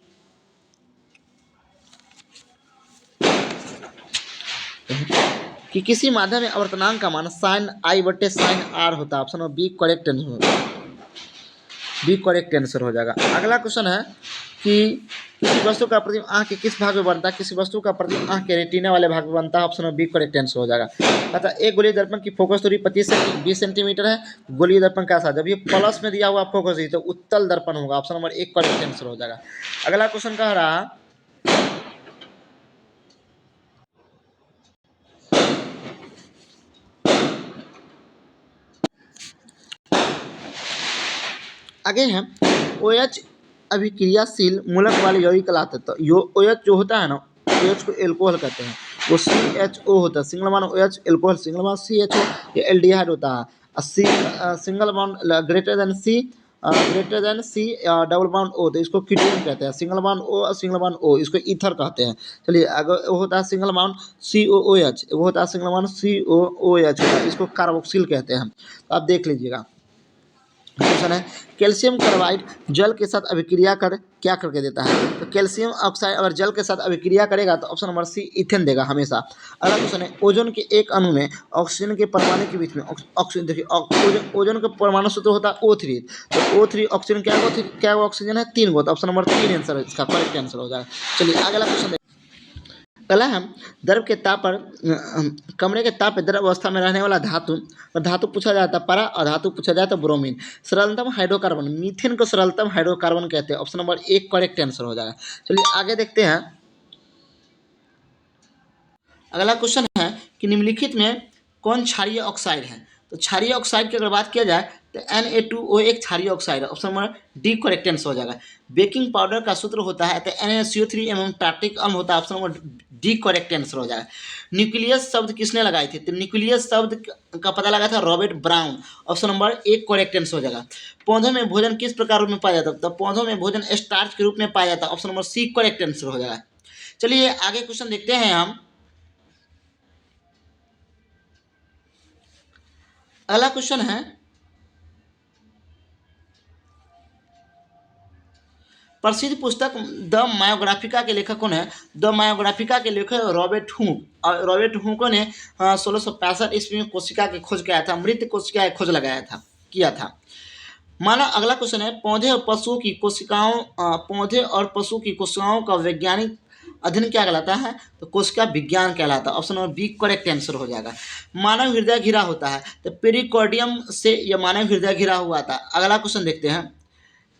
Speaker 1: कि किसी माध्यम में आवर्तनांक का मान sin I/sin r होता है। Option number B correct answer हो जाएगा। अगला क्वेश्चन है कि किसी वस्तु का प्रतिबिंब आंख के किस भाग में बनता है? किसी वस्तु का प्रतिबिंब आंख के रेटिना वाले भाग में बनता है। Option number B correct answer हो जाएगा। अतः एक गोलीय दर्पण की फोकस दूरी 20 सेंटीमीटर है। गोलीय दर्पण कैसा? जब ये प्लस में दिया हुआ फोकस दूरी तो उत्तल दर्पण होगा। ऑप्शन नंबर एक करेक्ट आंसर हो जाएगा। अगला क्वेश्चन कह रहा है आगे है OH अभिक्रियाशील मूलक वाले यौगिक कहलाते हैं। तो OH जो होता है ना, OH को एल्कोहल कहते हैं। वो CHO होता है, single bond OH alcohol, single bond CHO ये एल्डिहाइड होता है। Single bond greater than C double bond O तो इसको कीटोन कहते हैं। सिंगल बॉन्ड O और सिंगल बॉन्ड O इसको ईथर कहते हैं। चलिए अगर वो होता है सिंगल बॉन्ड COOH, वो होता है सिंगल बॉन्ड COOH, इसको कार्बोक्सिल कहते हैं। तो आप देख लीजिएगा। क्वेश्चन है कैल्शियम कार्बाइड जल के साथ अभिक्रिया कर क्या करके देता है? तो कैल्शियम ऑक्साइड अगर जल के साथ अभिक्रिया करेगा तो ऑप्शन नंबर सी इथेन देगा हमेशा। अगला क्वेश्चन है ओजोन के एक अणु में ऑक्सीजन के परमाणु के बीच में ऑक्सीजन, देखिए ओजोन का परमाणु सूत्र होता है O3। तो O3 ऑक्सीजन क्या ऑक्सीजन है? 3 गो। तो ऑप्शन नंबर 3 आंसर है इसका करेक्ट आंसर हो जाएगा। चलिए अगला क्वेश्चन पहला है द्रव के ताप पर कमरे के ताप पर द्रव अवस्था में रहने वाला धातु पूछा जाता है पारा, और धातु पूछा जाता है ब्रोमीन। सरलतम हाइड्रोकार्बन मीथेन को सरलतम हाइड्रोकार्बन कहते हैं। ऑप्शन नंबर एक करेक्ट आंसर हो जाएगा। चलिए आगे देखते हैं। अगला क्वेश्चन है कि निम्नलिखित में कौन क्षारीय ऑक्साइड है? तो क्षारीय ऑक्साइड की अगर बात किया जाए तो Na2O एक क्षारीय ऑक्साइड है। Option number D correct answer हो जाएगा। बेकिंग पाउडर का सूत्र होता है तो NaCO3 एवं टार्टिक अम्ल होता है। Option number D correct answer हो जाएगा। न्यूक्लियस शब्द किसने लगाई थी? तो न्यूक्लियस शब्द का पता लगा था रॉबर्ट ब्राउन। ऑप्शन नंबर एक करेक्ट आंसर हो जाएगा। पौधों में भोजन किस प्रकार रूप में पाया जाता है? तो पौधों में भोजन स्टार्च के रूप में पाया जाता है। Option number C correct answer हो जाएगा। चलिए आगे क्वेश्चन देखते हैं हम। अगला क्वेश्चन है प्रसिद्ध पुस्तक द मायोग्राफिका के लेखक कौन है? द मायोग्राफिका के लेखक रॉबर्ट हुक। और रॉबर्ट हुको ने 1665 ईस्वी में कोशिका की खोज किया था, मृत कोशिका की खोज किया था। माना अगला क्वेश्चन है पौधे और पशुओं की कोशिकाओं का वैज्ञानिक अध्ययन क्या कहलाता है? तो कोशिका विज्ञान कहलाता है। Option number B correct answer हो जाएगा। मानव हृदय घिरा होता है तो पेरिकॉर्डियम से यह मानव हृदय घिरा हुआ था। अगला क्वेश्चन देखते हैं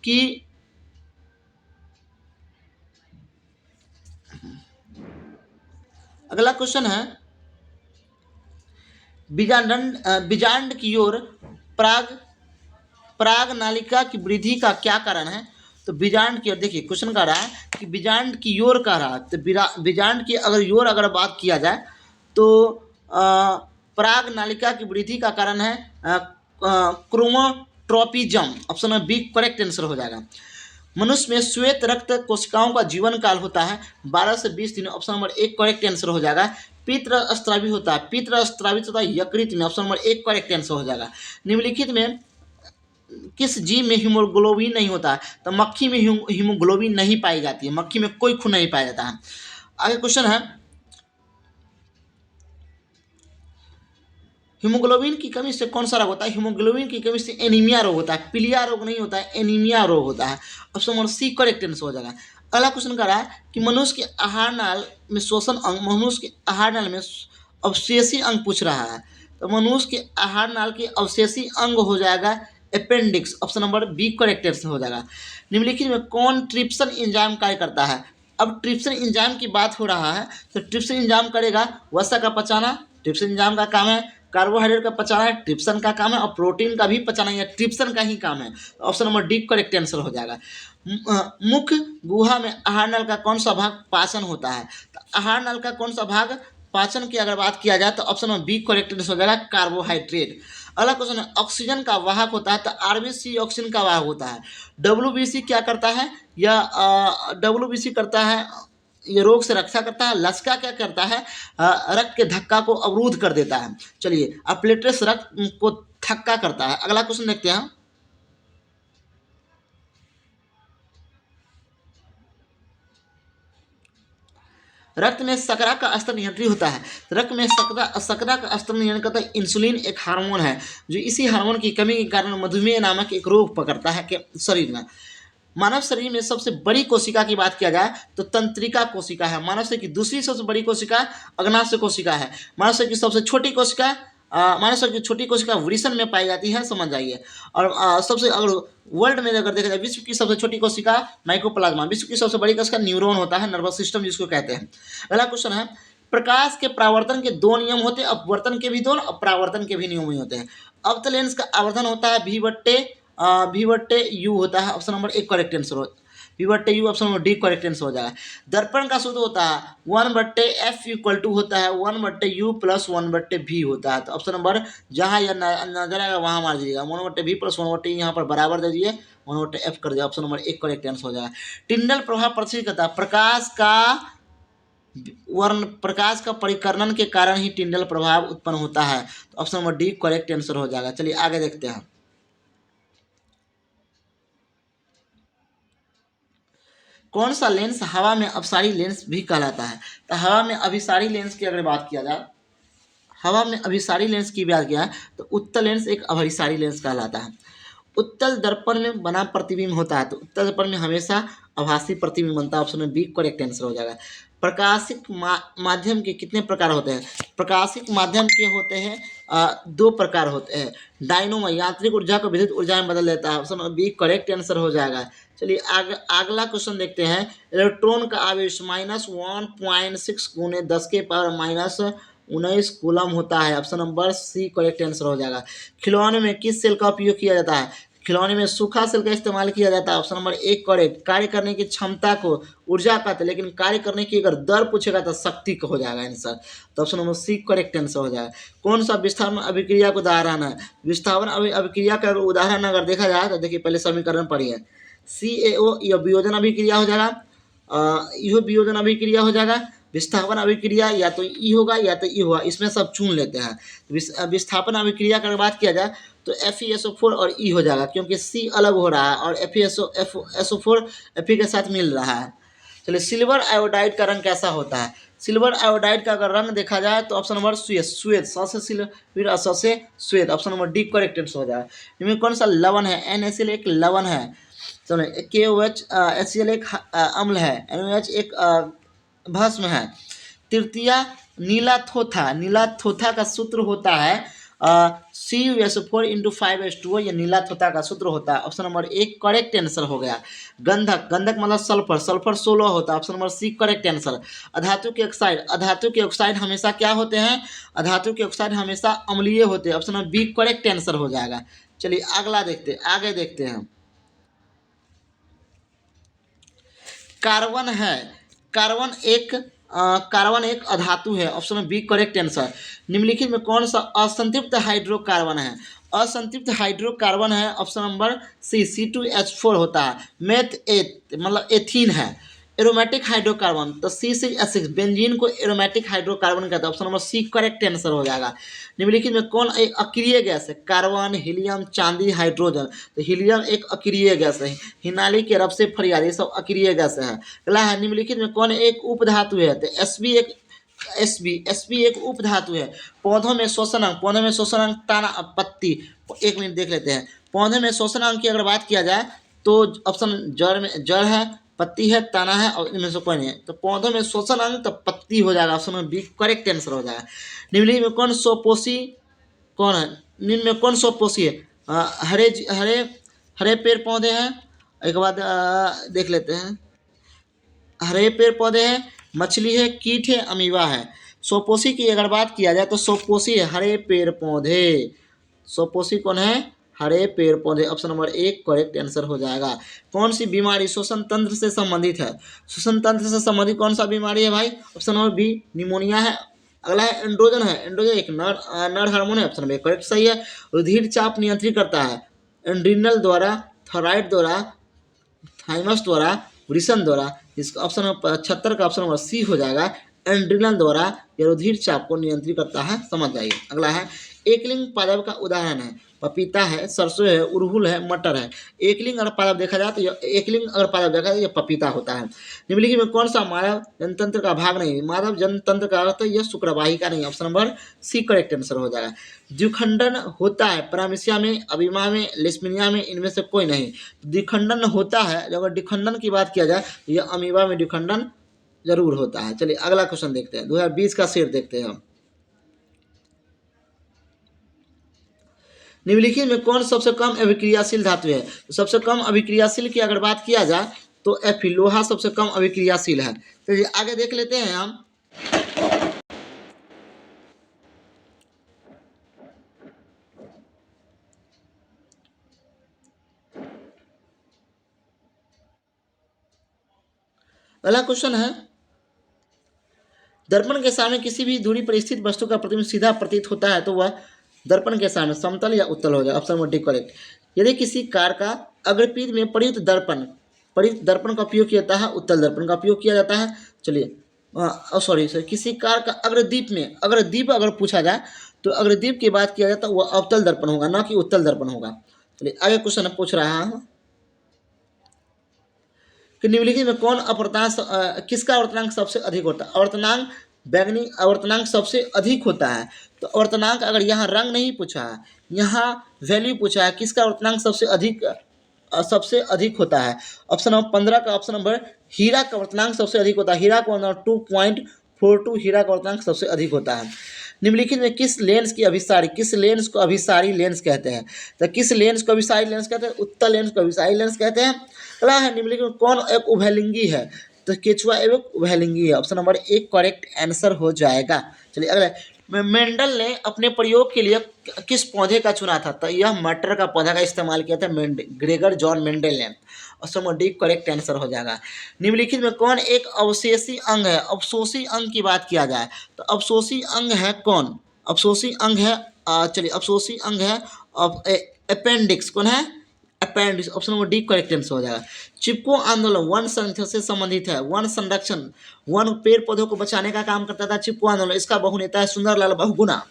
Speaker 1: कि अगला क्वेश्चन है बीजांड की ओर पराग नालिका की वृद्धि का क्या कारण है? तो बीजांड की ओर, देखिए क्वेश्चन कह रहा है कि बीजांड की ओर कह रहा है तो बीजांड की अगर बात किया जाए तो पराग नालिका की वृद्धि का कारण है chromotropism. Option number B correct answer हो जाएगा। मनुष्य में श्वेत रक्त कोशिकाओं का जीवन काल होता है 12 से 20 दिन। ऑप्शन नंबर एक करेक्ट आंसर हो जाएगा। पितृस्रावी होता है, पितृस्रावित होता है यकृत में। ऑप्शन नंबर एक करेक्ट आंसर हो जाएगा। निम्नलिखित में किस जीव में हीमोग्लोबिन नहीं होता है? तो मक्खी में हीमोग्लोबिन नहीं पाई जाती है, मक्खी में कोई खून नहीं पाया जाता है। आगे क्वेश्चन है हीमोग्लोबिन की कमी से कौन सा रोग होता है? हीमोग्लोबिन की कमी से एनीमिया रोग होता है, पीलिया रोग नहीं होता है, एनीमिया रोग होता है। Option number C correct answer हो जाएगा। अगला क्वेश्चन कर रहा है कि मनुष्य के आहार नाल में शोषण अंग, मनुष्य के आहार नाल में अवशेषी अंग पूछ रहा है, तो मनुष्य के आहार नाल के अवशेषी अंग हो जाएगा appendix. Option number B correct answer हो जाएगा। निम्नलिखित में कौन ट्रिप्सिन एंजाइम कार्य करता है? अब ट्रिप्सिन एंजाइम की बात हो रहा है, तो ट्रिप्सिन एंजाइम करेगा वसा का पचाना, ट्रिप्सिन एंजाइम का काम है कार्बोहाइड्रेट का पचाना है, ट्रिप्सिन का काम है, और प्रोटीन का भी पचाना है, ट्रिप्सिन का ही काम है। Option number D correct answer हो जाएगा। मुख्य गुहा में आहार नल का कौन सा भाग पाचन होता है? तो आहार नल का कौन सा भाग पाचन की अगर बात किया जाए तो option number B correct answer हो जाएगा, कार्बोहाइड्रेट। अगला क्वेश्चन है ऑक्सीजन का वाहक होता है, तो आरबीसी ऑक्सीजन का वाहक होता है। डब्ल्यूबीसी क्या करता है? या डब्ल्यूबीसी करता है, ये रोग से रक्षा करता है। लसका क्या करता है? रक्त के धक्का को अवरुद्ध कर देता है। चलिए, प्लेटलेट्स रक्त को थक्का करता है। अगला क्वेश्चन देखते हैं। रक्त में शर्करा का स्तर नियंत्रित होता है। रक्त में शर्करा का स्तर नियंत्रण करता है इंसुलिन, एक हार्मोन है जो इसी हार्मोन की कमी के कारण मधुमेह नामक एक रोग पकड़ता है के शरीर में। मानव शरीर में सबसे बड़ी कोशिका की बात किया जाए तो तंत्रिका कोशिका है। मानव शरीर की दूसरी सबसे बड़ी कोशिका अग्नाशय कोशिका है। मानव शरीर की सबसे छोटी कोशिका मानव शरीर की छोटी कोशिका वृषण में पाई जाती है, समझ जाइए। और सबसे अगर वर्ल्ड में अगर देखा जाए विश्व की सबसे छोटी कोशिका माइकोप्लाज्मा, विश्व की सबसे बड़ी कोशिका न्यूरॉन होता है, नर्वस सिस्टम जिसको कहते हैं। अगला क्वेश्चन है प्रकाश के परावर्तन के दो नियम होते हैं, अपवर्तन के भी दो और परावर्तन के भी नियम ही होते हैं। अवतल लेंस का आवर्धन होता है V/U होता है। ऑप्शन नंबर एक करेक्ट आंसर हो V/U, option number D correct answer हो जाएगा। दर्पण का सूत्र होता है 1/F इक्वल टू होता है 1/U प्लस 1/V होता है। तो ऑप्शन नंबर जहाँ यह नजर आएगा वहाँ मार दीजिएगा, 1/V प्लस 1/E यहाँ पर बराबर दे दीजिए, 1/F कर दिया। ऑप्शन नंबर एक करेक्ट आंसर हो जाएगा। टिंडल प्रभाव प्रदर्शित करता है प्रकाश का परिकर्णन के कारण ही टिंडल प्रभाव उत्पन्न होता है। तो option number D correct answer हो जाएगा। चलिए आगे देखते हैं। कौन सा लेंस हवा में अपसारी लेंस भी कहलाता है? तो हवा में अभिसारी लेंस की अगर बात किया जाए, हवा में अभिसारी लेंस की बात किया तो उत्तल लेंस एक अभिसारी लेंस कहलाता है। उत्तल दर्पण में बना प्रतिबिंब होता है, तो उत्तल दर्पण में हमेशा आभासी प्रतिबिंब बनता है। ऑप्शन में बी करेक्ट आंसर हो जाएगा। प्रकाशिक माध्यम के कितने प्रकार होते हैं? प्रकाशिक माध्यम के होते हैं दो प्रकार होते हैं। डायनोमो यांत्रिक ऊर्जा को विद्युत ऊर्जा में बदल देता है। ऑप्शन बी करेक्ट आंसर हो जाएगा। चलिए अगला क्वेश्चन देखते हैं। इलेक्ट्रॉन का आवेश -1.6 गुने 10⁻⁻19 कूलम होता है। Option number C correct answer हो जाएगा। खिलौने में किस सेल का उपयोग किया जाता है? खिलौने में सूखा सेल का इस्तेमाल किया जाता है। ऑप्शन नंबर एक करेक्ट। कार्य करने की क्षमता को ऊर्जा कहते हैं, लेकिन कार्य करने की अगर दर पूछेगा तो शक्ति का हो जाएगा आंसर। तो option number C correct answer हो जाएगा। कौन सा विस्थापन अभिक्रिया का उदाहरण है? विस्थापन अभिक्रिया का उदाहरण अगर देखा जाए तो देखिए पहले समीकरण पढ़िए। CaO यह वियोजन अभिक्रिया हो जाएगा, यह वियोजन अभिक्रिया हो जाएगा। विस्थापन अभिक्रिया या तो ई होगा या तो ई होगा, इसमें सब चुन लेते हैं। विस्थापन अभिक्रिया की अगर बात किया जाए तो FeSO4 और ई हो जाएगा, क्योंकि सी अलग हो रहा है और FeSO4 Fe के साथ मिल रहा है। चलिए सिल्वर आयोडाइड का रंग कैसा होता है? सिल्वर आयोडाइड का अगर रंग देखा जाए तो ऑप्शन नंबर श्वेत, से सिल्वर से श्वेत। Option number D correct answer हो जाएगा। इनमें कौन सा लवण है? NaCl एक लवण है। चलो KOH HCl एक अम्ल है। NaOH एक भस्म है। तृतीय नीला थोथा का सूत्र होता है CuSO4 × 5H2O, ये नीला थोथा का सूत्र होता है। ऑप्शन नंबर एक करेक्ट आंसर हो गया। गंधक मतलब सल्फर 16 होता है। Option number C correct answer. अधातु के ऑक्साइड हमेशा क्या होते हैं? अधातु के ऑक्साइड हमेशा अम्लीय होते हैं। Option number B correct answer हो जाएगा। चलिए आगे देखते हैं। कार्बन है, कार्बन एक अधातु है। Option B correct answer. निम्नलिखित में कौन सा असंतृप्त हाइड्रोकार्बन है? असंतृप्त हाइड्रोकार्बन है ऑप्शन नंबर सी C2H4 होता है। मतलब एथीन है। एरोमेटिक हाइड्रोकार्बन तो C6H6, बेंजीन को एरोमेटिक हाइड्रोकार्बन कहता है। Option number C correct answer हो जाएगा। निम्नलिखित में कौन एक अक्रिय गैस है? कार्बन, हीलियम, चांदी, हाइड्रोजन। तो हीलियम एक अक्रिय गैस है। हिनाली के रब से फरियाद, ये सब अक्रिय गैस है। अगला है निम्नलिखित में कौन एक उपधातु है? तो Sb एक एसबी एक उपधातु है। पौधों में श्वसन अंग, पौधों में श्वसन अंग तना पत्ती। 1 मिनट देख लेते हैं। पौधे में श्वसन अंग की अगर बात किया जाए तो ऑप्शन जड़ में जड़ है, पत्ती है, तना है और इनमें से कोई नहीं है। तो पौधों में श्वसन अंग तो पत्ती हो जाएगा, ऑप्शन में बी करेक्ट आंसर हो जाएगा। निम्नलिखित में कौन स्वपोषी कौन है? निम्न में कौन स्वपोषी है? हरे हरे हरे पेड़ पौधे हैं। एक बाद देख लेते हैं। हरे पेड़ पौधे हैं, मछली है, कीट है, अमीबा है। स्वपोषी की अगर बात किया जाए तो स्वपोषी है हरे पेड़ पौधे। स्वपोषी कौन है? हरे पेड़ पौधे। ऑप्शन नंबर 1 करेक्ट आंसर हो जाएगा। कौन सी बीमारी श्वसन तंत्र से संबंधित है? श्वसन तंत्र से संबंधित कौन सा बीमारी है भाई? ऑप्शन नंबर बी निमोनिया है। अगला है एंड्रोजन है। एंड्रोजन एक नर हार्मोन है। ऑप्शन नंबर करेक्ट सही है। रुधिर चाप नियंत्रित करता है एड्रिनल द्वारा, थायराइड द्वारा, थाइमस द्वारा, वृषण द्वारा। इसका ऑप्शन नंबर 75 का ऑप्शन नंबर सी हो जाएगा। एड्रिनल द्वारा यह रुधिर चाप को नियंत्रित करता है, समझ जाइए। अगला है एकलिंग पादप का उदाहरण है। पपीता है, सरसों है, उड़हुल है, मटर है। एकलिंग अगर पादप देखा जाए तो यह एकलिंग अगर पादप देखा जाए यह पपीता होता है। निम्नलिखित में कौन सा मानव जनतंत्र का भाग नहीं? मानव जनतंत्र का अर्थ यह शुक्रवाहिका नहीं। Option number C correct answer हो जाएगा। द्विखंडन होता है पैरामीशिया में, अबीमा में, लेशमिनिया में, इनमें से कोई नहीं। द्विखंडन होता है, जब अगर द्विखंडन की बात किया जाए तो यह अमीबा में द्विखंडन जरूर होता है। चलिए अगला क्वेश्चन देखते हैं। 2020 का शेर देखते हैं हम। निम्नलिखित में कौन सबसे कम अभिक्रियाशील धातु है? तो सबसे कम अभिक्रियाशील की अगर बात किया जाए तो एफी लोहा सबसे कम अभिक्रियाशील है। तो आगे देख लेते हैं हम। पहला क्वेश्चन है दर्पण के सामने किसी भी दूरी पर स्थित वस्तु का प्रतिबिंब सीधा प्रतीत होता है तो वह दर्पण के सामने समतल या उत्तल हो जाए। Option number D correct. यदि किसी कार का अग्रपीठ में प्रयुक्त दर्पण का उपयोग किया जाता है, उत्तल दर्पण का उपयोग किया जाता है। चलिए सॉरी किसी कार का अग्रदीप अगर पूछा जाए तो अग्रदीप की बात किया जाए तो वह अवतल दर्पण होगा, ना कि उत्तल दर्पण होगा। चलिए आगे क्वेश्चन पूछ रहा हूँ कि निम्नलिखित में कौन किसका अवर्तनांक सबसे अधिक होता है? अवर्तनांक बैगनी अवर्तनांक सबसे अधिक होता है। तो अवर्तनांक अगर यहाँ रंग नहीं पूछा है, यहाँ वैल्यू पूछा है, किसका अवर्तनांक सबसे अधिक होता है? ऑप्शन नंबर 15 का ऑप्शन नंबर हीरा का अवर्तनांक सबसे अधिक होता है। हीरा का 2.42 हीरा का अवर्तनांक सबसे अधिक होता है। निम्नलिखित में किस लेंस को अभिसारी लेंस कहते हैं? तो किस लेंस को अभिसारी लेंस कहते हैं? उत्तल लेंस को अभिसारी लेंस कहते हैं। अगला है निम्नलिखित में कौन एक उभयलिंगी है? तो केचुआ एक उभयलिंगी है। ऑप्शन नंबर 1 करेक्ट आंसर हो जाएगा। चलिए अगला मेंडल ने अपने प्रयोग के लिए किस पौधे का चुना था? तो यह मटर का पौधा का इस्तेमाल किया था ग्रेगर जॉन मेंडल ने। Option number D correct answer हो जाएगा। निम्नलिखित में कौन एक अवशेषी अंग है? अवशोषी अंग की बात किया जाए तो अवशोषी अंग है कौन? अवशोषी अंग है चलिए अवशोषी अंग है अपेंडिक्स। कौन है? Appendix. Option number D correct answer हो जाएगा। चिपको आंदोलन वन संरक्षण से संबंधित है। वन संरक्षण, वन पेड़ पौधों को बचाने का काम करता था चिपको आंदोलन। इसका बहुनेता है सुंदरलाल बहुगुणा।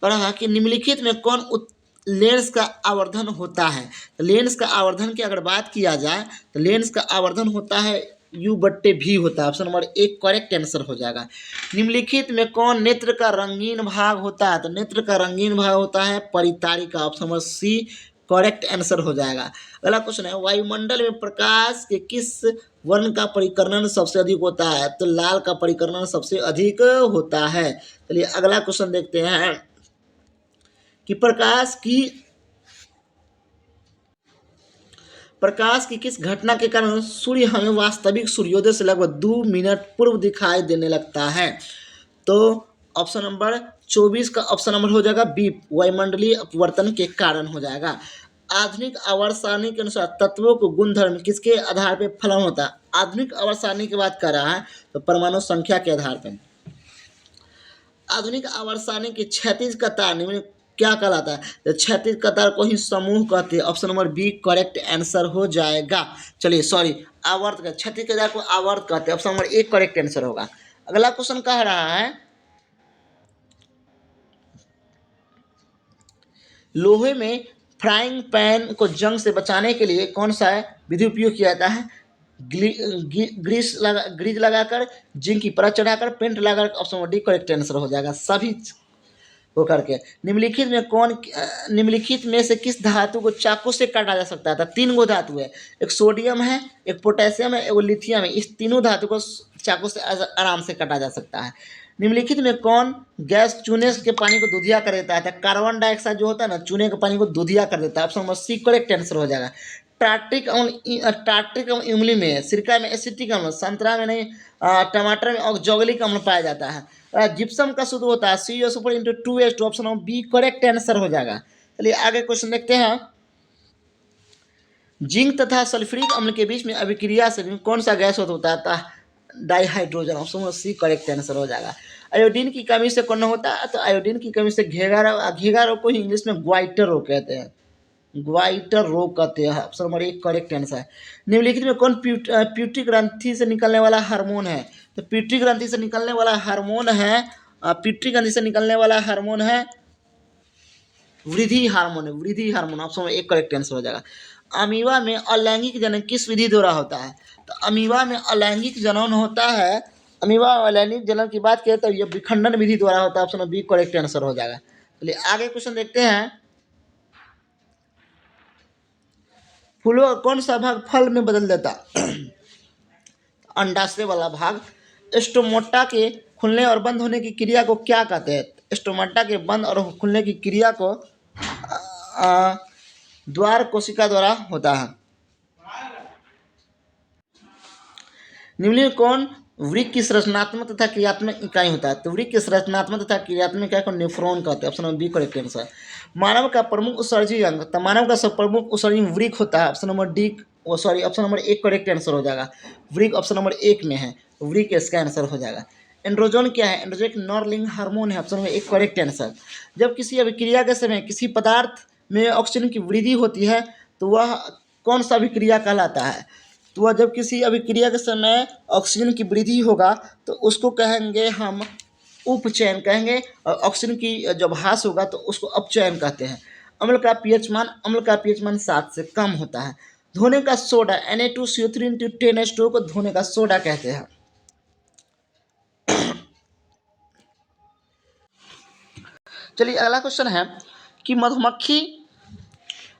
Speaker 1: पढ़ा कि निम्नलिखित में कौन लेंस का आवर्धन होता है? तो लेंस का आवर्धन की अगर बात किया जाए तो लेंस का आवर्धन होता है U/V होता है। ऑप्शन नंबर 1 करेक्ट आंसर हो जाएगा। निम्नलिखित में कौन नेत्र का रंगीन भाग होता है? तो नेत्र का रंगीन भाग होता है परितारिका। Option number C correct answer हो जाएगा। अगला क्वेश्चन है वायुमंडल में प्रकाश के किस वर्ण का परिकर्णन सबसे अधिक होता है? तो लाल का परिकर्णन सबसे अधिक होता है। चलिए अगला क्वेश्चन देखते हैं कि प्रकाश की किस घटना के कारण सूर्य हमें वास्तविक सूर्योदय से लगभग 2 मिनट पूर्व दिखाई देने लगता है? तो ऑप्शन नंबर 24 का ऑप्शन नंबर हो जाएगा बी वायुमंडलीय अपवर्तन के कारण हो जाएगा। आधुनिक आवर्त सारणी के अनुसार तत्वों को गुणधर्म किसके आधार पर फलन होता है? आधुनिक आवर्त सारणी की बात कर रहा है तो परमाणु संख्या के आधार पर। आधुनिक आवर्त सारणी की क्षैतिज कतार निम्न क्या कहलाता है? तो क्षैतिज कतार को ही समूह कहते हैं। Option number B correct answer हो जाएगा। चलिए सॉरी आवर्त का क्षैतिज कतार को आवर्त कहते हैं। ऑप्शन नंबर 1 करेक्ट आंसर होगा। अगला क्वेश्चन कह रहा है लोहे में फ्राइंग पैन को जंग से बचाने के लिए कौन सा विधि उपयोग किया जाता है? ग्रीज लगाकर, जिंक की परत चढ़ाकर, पेंट लगाकर, option number D correct answer हो जाएगा सभी वो करके। निम्नलिखित में से किस धातु को चाकू से काटा जा सकता था? तीन गो धातु है, एक सोडियम है, एक पोटेशियम है, एक लिथियम है। इस तीनों धातु को चाकू से आराम से काटा जा सकता है। निम्नलिखित में कौन गैस चूने के पानी को दूधिया कर देता है? कार्बन डाइऑक्साइड जो होता है ना, चूने के पानी को दूधिया कर देता है। Option number C correct answer हो जाएगा। टार्ट्रिक अम्ल इमली में, सिरका में एसिटिक अम्ल, संतरा में नहीं, टमाटर में ऑक्जैलिक अम्ल पाया जाता है। जिप्सम का शुद्ध होता है CuSO4 into 2H2। Option number B correct answer हो जाएगा। चलिए आगे क्वेश्चन देखते हैं। जिंक तथा सल्फ्यूरिक अम्ल के बीच में अभिक्रिया से कौन सा गैस होता है? Dihydrogen. Option number C correct answer हो जाएगा। आयोडीन की कमी से कौन होता है? तो आयोडीन की कमी से घेगा रोग को इंग्लिश में ग्वाइटर रोग कहते हैं। ग्वाइटर रोग कहते हैं। ऑप्शन नंबर एक करेक्ट आंसर है। निम्नलिखित में कौन प्यूटरी ग्रंथि से निकलने वाला हार्मोन है? तो प्यूटरी ग्रंथि से निकलने वाला हार्मोन है, प्यूटरी ग्रंथि से निकलने वाला हार्मोन है वृद्धि हार्मोन है, वृद्धि हार्मोन। ऑप्शन नंबर एक करेक्ट आंसर हो जाएगा। अमीबा में अलैंगिक जनन किस विधि द्वारा होता है? तो अमीबा में अलैंगिक जनन होता है, अमीबा अलैंगिक जनन की बात करें तो यह विखंडन विधि द्वारा होता है। Option number B correct answer हो जाएगा। चलिए आगे क्वेश्चन देखते हैं। फूलों का कौन सा भाग फल में बदल देता? अंडाशय वाला भाग। स्टोमेटा के खुलने और बंद होने की क्रिया को क्या कहते हैं? स्टोमेटा के बंद और खुलने की क्रिया को द्वार कोशिका द्वारा होता है। निम्नलिखित कौन वृक्क की संरचनात्मक तथा क्रियात्मक इकाई होता है? तो वृक्क की संरचनात्मक तथा क्रियात्मक इकाई को नेफ्रॉन कहते हैं। Option number B correct answer. मानव का प्रमुख उत्सर्जी अंग, तो मानव का सब प्रमुख उत्सर्जी वृक्क होता है। Option number D option number एक करेक्ट आंसर हो जाएगा। वृक्क ऑप्शन नंबर एक में है, वृक्क इसका आंसर हो जाएगा। एंड्रोजन क्या है? एंड्रोजन एक नॉर्लिंग हार्मोन है। ऑप्शन नंबर एक करेक्ट आंसर। जब किसी अभिक्रिया के समय किसी पदार्थ में ऑक्सीजन की वृद्धि होती है तो वह कौन सा अभिक्रिया कहलाता है? तो वह जब किसी अभिक्रिया के समय ऑक्सीजन की वृद्धि होगा तो उसको कहेंगे हम उपचयन कहेंगे, और ऑक्सीजन की जब ह्रास होगा तो उसको अपचयन कहते हैं। अम्ल का पीएच मान 7 से कम होता है। धोने का सोडा Na2CO3 को धोने का सोडा कहते हैं। चलिए अगला क्वेश्चन है कि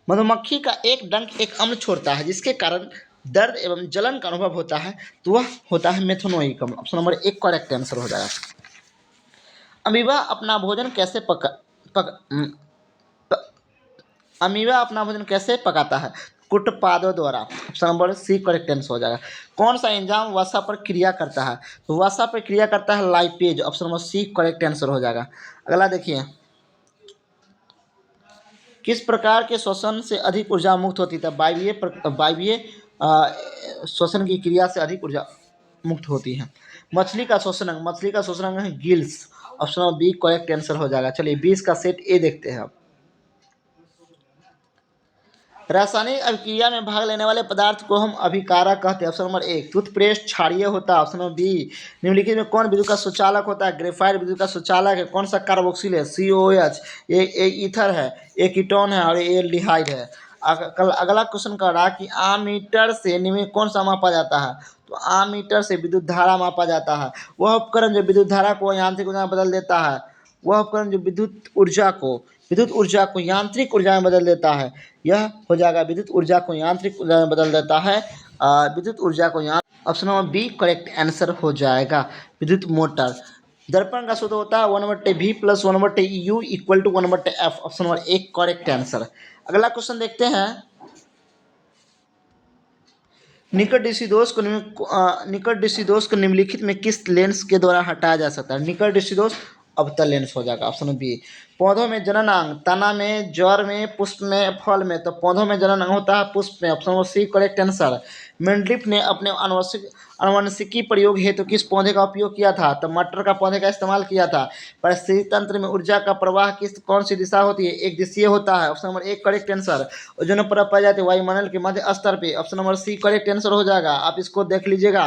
Speaker 1: मधुमक्खी का एक डंक एक अम्ल छोड़ता है जिसके कारण दर्द एवं जलन का अनुभव होता है, तो वह होता है मेथनोइक अम्ल। ऑप्शन नंबर एक करेक्ट आंसर हो जाएगा। अमीबा अपना भोजन कैसे पकाता है? कुटपादों द्वारा। Option number C correct answer हो जाएगा। कौन सा एंजाइम वसा पर क्रिया करता है? तो वसा पर क्रिया करता है lipase. Option number C correct answer हो जाएगा। अगला देखिए, किस प्रकार के श्वसन से अधिक ऊर्जा मुक्त होती है? वायवीय श्वसन की क्रिया से अधिक ऊर्जा मुक्त होती है। मछली का श्वसन अंग है gills. Option number B correct answer हो जाएगा। चलिए 20 का सेट ए देखते हैं। रासायनिक अभिक्रिया में भाग लेने वाले पदार्थ को हम अभिकारक कहते हैं। ऑप्शन नंबर एक टूथपेस्ट क्षारीय होता है। Option number B. निम्नलिखित में कौन विद्युत का सुचालक होता है? ग्रेफाइट विद्युत का सुचालक है। कौन सा कार्बोक्सिल है? COH। ये ईथर है, ये कीटोन है और ये एल्डिहाइड है। अगला क्वेश्चन कर रहा है कि आमीटर से निम्न कौन सा मापा जाता है? तो आमीटर से विद्युत धारा मापा जाता है। वह उपकरण जो विद्युत धारा को यांत्रिक ऊर्जा में बदल देता है, वह उपकरण जो विद्युत ऊर्जा को यांत्रिक ऊर्जा में बदल देता है, यह हो जाएगा विद्युत ऊर्जा को यांत्रिक ऊर्जा में बदल देता है। Option number B correct answer हो जाएगा। विद्युत मोटर। दर्पण का सूत्र होता है 1/V + 1/U = 1/F। Option number एक करेक्ट आंसर। अगला क्वेश्चन देखते हैं। निकट दृष्टि दोष को निम्नलिखित में किस लेंस के द्वारा हटाया जा सकता है? निकट दृष्टि दोष अवतल लेंस हो जाएगा। Option B. पौधों में जननांग, तना में, जड़ में, पुष्प में, फल में। तो पौधों में जननांग होता है पुष्प में। Option number C correct answer. Mendeleev ने अपने आनुवंशिकी प्रयोग हेतु किस पौधे का उपयोग किया था? तो मटर का पौधे का इस्तेमाल किया था। परिस्थिति तंत्र में ऊर्जा का प्रवाह कौन सी दिशा होती है? एक दिशीय होता है। ऑप्शन नंबर एक करेक्ट आंसर। ओजोन परत पाई जाती है वायुमंडल के मध्य स्तर पे। Option number C correct answer हो जाएगा। आप इसको देख लीजिएगा।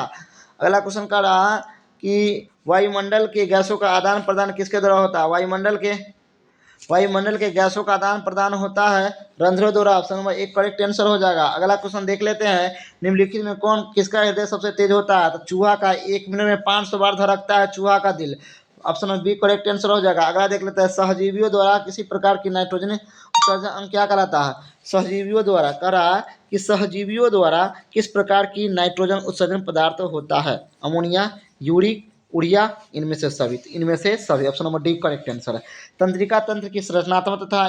Speaker 1: अगला क्वेश्चन का रहा कि वायुमंडल के गैसों का आदान प्रदान किसके द्वारा होता है? वायुमंडल के वायुमंडल के गैसों का आदान प्रदान होता है रंध्रों द्वारा। ऑप्शन नंबर एक करेक्ट आंसर हो जाएगा। अगला क्वेश्चन देख लेते हैं, निम्नलिखित में कौन किसका हृदय सबसे तेज होता है? तो चूहा का 1 मिनट में 500 बार धड़कता है चूहा का दिल। Option number B correct answer हो जाएगा। अगला देख लेते हैं, सहजीवियों द्वारा किसी प्रकार की नाइट्रोजन उत्सर्जन अंग क्या कहलाता है? सहजीवियों द्वारा कह रहा है कि सहजीवियों द्वारा किस प्रकार की नाइट्रोजन उत्सर्जन पदार्थ होता है? अमोनिया, यूरिक, उड़िया, इनमें से सभी। इनमें से सभी, option number D correct answer है। तंत्रिका तंत्र की संरचनात्मक तथा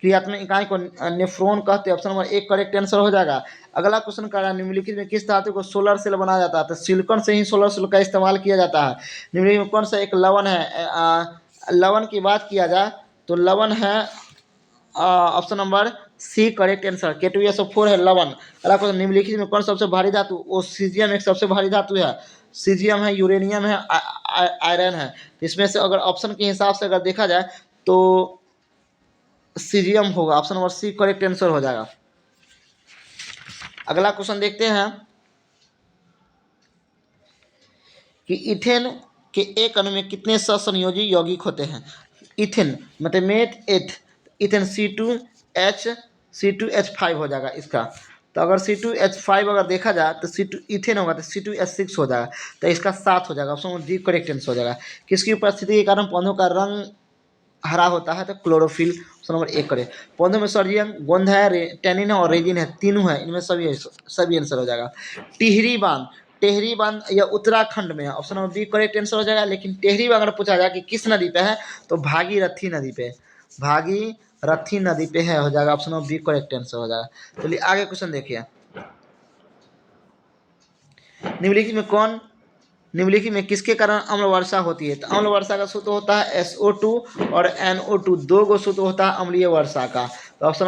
Speaker 1: क्रियात्मक इकाई को नेफ्रॉन कहते हैं। ऑप्शन नंबर एक करेक्ट आंसर हो जाएगा। अगला क्वेश्चन का निम्नलिखित में किस धातु को सोलर सेल बनाया जाता है? तो सिलिकॉन से ही सोलर सेल का इस्तेमाल किया जाता है। निम्नलिखित में कौन सा एक लवण है? लवण की बात किया जाए तो लवण है option number C correct answer. K2SO4 है लवण। अगला क्वेश्चन, निम्नलिखित में कौन सबसे भारी धातु? वो सीजियम एक सबसे भारी धातु है। सीजियम है, यूरेनियम है, आयरन है। इसमें से अगर ऑप्शन के हिसाब से अगर देखा जाए तो सीजियम होगा। Option number C correct answer हो जाएगा। अगला क्वेश्चन देखते हैं कि इथेन के एक अणु में कितने सहसंयोजी यौगिक होते हैं? इथेन मतलब मेट एथ, इथेन C2H5 हो जाएगा इसका। तो अगर C2H5 अगर देखा जाए तो C2 इथेन होगा तो C2H6 हो जाएगा, तो इसका 7 हो जाएगा। Option number D correct answer हो जाएगा। किसकी उपस्थिति के कारण पौधों का रंग हरा होता है? तो क्लोरोफिल। ऑप्शन नंबर एक करें। पौधों में सर्जियम, गोंद है, टेनिन है और रेजिन है, तीनों है। इनमें सभी आंसर हो जाएगा। टिहरी बांध, टेहरी बांध यह उत्तराखंड में है। Option number B correct answer हो जाएगा। लेकिन टेहरी बांध अगर पूछा जाए कि किस नदी पे है तो भागीरथी नदी पे, भागीरथी नदी पे है, हो जाएगा। Option number B correct answer हो जाएगा। चलिए आगे क्वेश्चन देखिए, निम्नलिखित में किसके कारण अम्ल वर्षा होती है? तो अम्ल वर्षा का सूत्र होता है SO2 और NO2, दो गो सूत्र होता है अम्लीय वर्षा का। तो option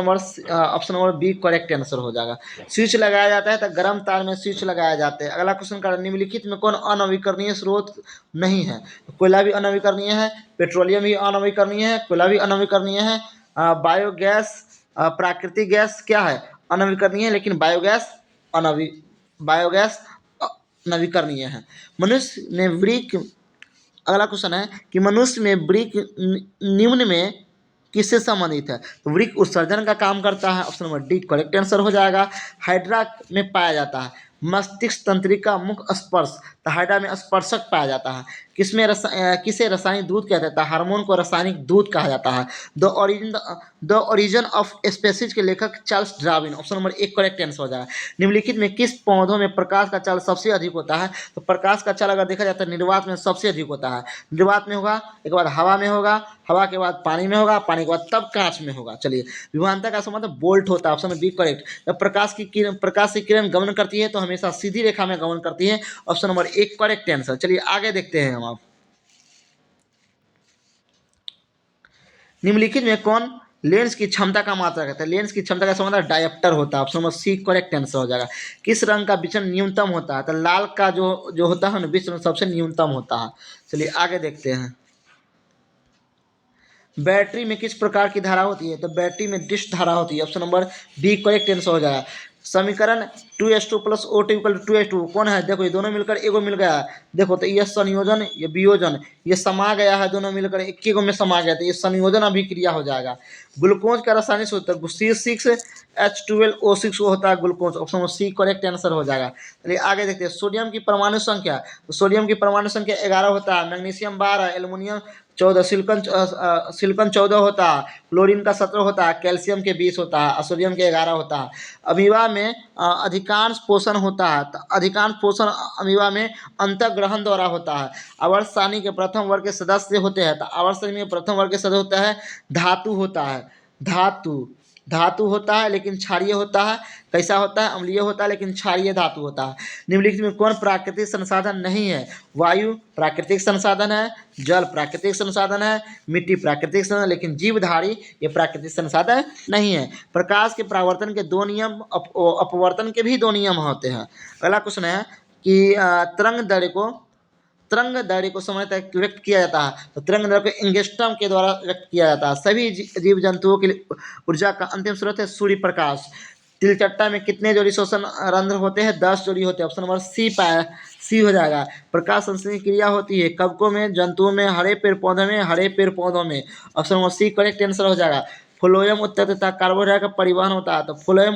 Speaker 1: number B correct answer हो जाएगा। स्विच लगाया जाता है तो गर्म तार में स्विच लगाया जाता है। अगला क्वेश्चन का, निम्नलिखित में कौन अनवीकरणीय स्रोत नहीं है? कोयला भी अनवीकरणीय है, पेट्रोलियम भी अनवीकरणीय है, कोयला भी अनवीकरणीय है, बायोगैस, प्राकृतिक गैस क्या है? अनवीकरणीय है, लेकिन बायोगैस नवीकरणीय है। मनुष्य में वृक्क, अगला क्वेश्चन है कि मनुष्य में वृक्क निम्न में किससे संबंधित है? तो वृक्क उत्सर्जन का काम करता है। Option number D correct answer हो जाएगा। हाइड्रा में पाया जाता है। मस्तिष्क तंत्रिका मुख स्पर्श, तो हाइड्रा में स्पर्शक पाया जाता है। किसे रासायनिक दूध कहते हैं? तो हार्मोन को रासायनिक दूध कहा जाता है। द ओरिजिन ऑफ स्पेसीज के लेखक चार्ल्स डार्विन। ऑप्शन नंबर एक करेक्ट आंसर हो जाएगा। निम्नलिखित में किस पौधों में प्रकाश का चाल सबसे अधिक होता है? तो प्रकाश का चाल अगर देखा जाता है निर्वात में सबसे अधिक होता है। निर्वात में होगा, एक बाद हवा में होगा, हवा के बाद पानी में होगा, पानी के बाद तब कांच में होगा। चलिए, विभवांतर का संबंध बोल्ट होता है। Option B correct. जब प्रकाश की किरण गमन करती है तो हमेशा सीधी रेखा में गमन करती है। ऑप्शन नंबर एक करेक्ट आंसर। चलिए आगे देखते हैं हम आप, निम्नलिखित में कौन लेंस की क्षमता का मात्रक है? लेंस की क्षमता का संबंध डायप्टर होता है। Option number C correct answer हो जाएगा। किस रंग का विचलन न्यूनतम होता है? तो लाल का जो होता है ना विचलन सबसे न्यूनतम होता है। चलिए आगे देखते हैं, बैटरी में किस प्रकार की धारा होती है? तो बैटरी में डिश धारा होती है। Option number B correct answer हो जाएगा। समीकरण 2s2 + O2 = 2s2 कौन है? देखो ये दोनों मिलकर एगो मिल गया है। देखो तो ये संयोजन, ये वियोजन, ये समा गया है, दोनों मिलकर एक गो में समा गया, तो ये संयोजन अभिक्रिया हो जाएगा। ग्लूकोज का रासायनिक सूत्र C6H12O6 होता है glucose. Option number C correct answer हो जाएगा। चलिए आगे देखते हैं, सोडियम की परमाणु संख्या, तो सोडियम की परमाणु संख्या 11 होता है, मैग्नीशियम 12, एल्युमिनियम 14, सिलिकॉन 14 होता है, क्लोरीन का 17 होता है, कैल्शियम के 20 होता है, सोडियम के 11 होता है। अमीबा में अधिकांश पोषण होता है, तो अधिकांश पोषण अमीबा में अंतःग्रहण द्वारा होता है। आवर्त सारणी के प्रथम वर्ग के सदस्य होते हैं, तो आवर्त सारणी में प्रथम वर्ग के सदस्य होता है धातु होता है। धातु होता है लेकिन क्षारीय होता है। कैसा होता है? अम्लीय होता है लेकिन क्षारीय धातु होता है। निम्नलिखित में कौन प्राकृतिक संसाधन नहीं है? वायु प्राकृतिक संसाधन है, जल प्राकृतिक संसाधन है, मिट्टी प्राकृतिक संसाधन, लेकिन जीवधारी ये प्राकृतिक संसाधन नहीं है। प्रकाश के परावर्तन के दो नियम, अपवर्तन के भी दो नियम होते हैं। अगला क्वेश्चन है कि तरंग दैर्घ्य को समय तक व्यक्त किया जाता है, तो तरंग दैर्घ्य को एंगस्ट्रॉम के द्वारा व्यक्त किया जाता है। सभी जीव जंतुओं के लिए ऊर्जा का अंतिम स्रोत है सूर्य प्रकाश। तिलचट्टा में कितने जोड़ी श्वसन रंध्र होते हैं? 10 जोड़ी होते हैं। ऑप्शन नंबर सी हो जाएगा। प्रकाश संश्लेषण की क्रिया होती है कवकों में, जंतुओं में, हरे पेड़ पौधों में, हरे पेड़ पौधों में। Option number C correct answer हो जाएगा। फ्लोएम उत्तक तथा कार्बोहाइड्रेट का परिवहन होता है। तो फ्लोएम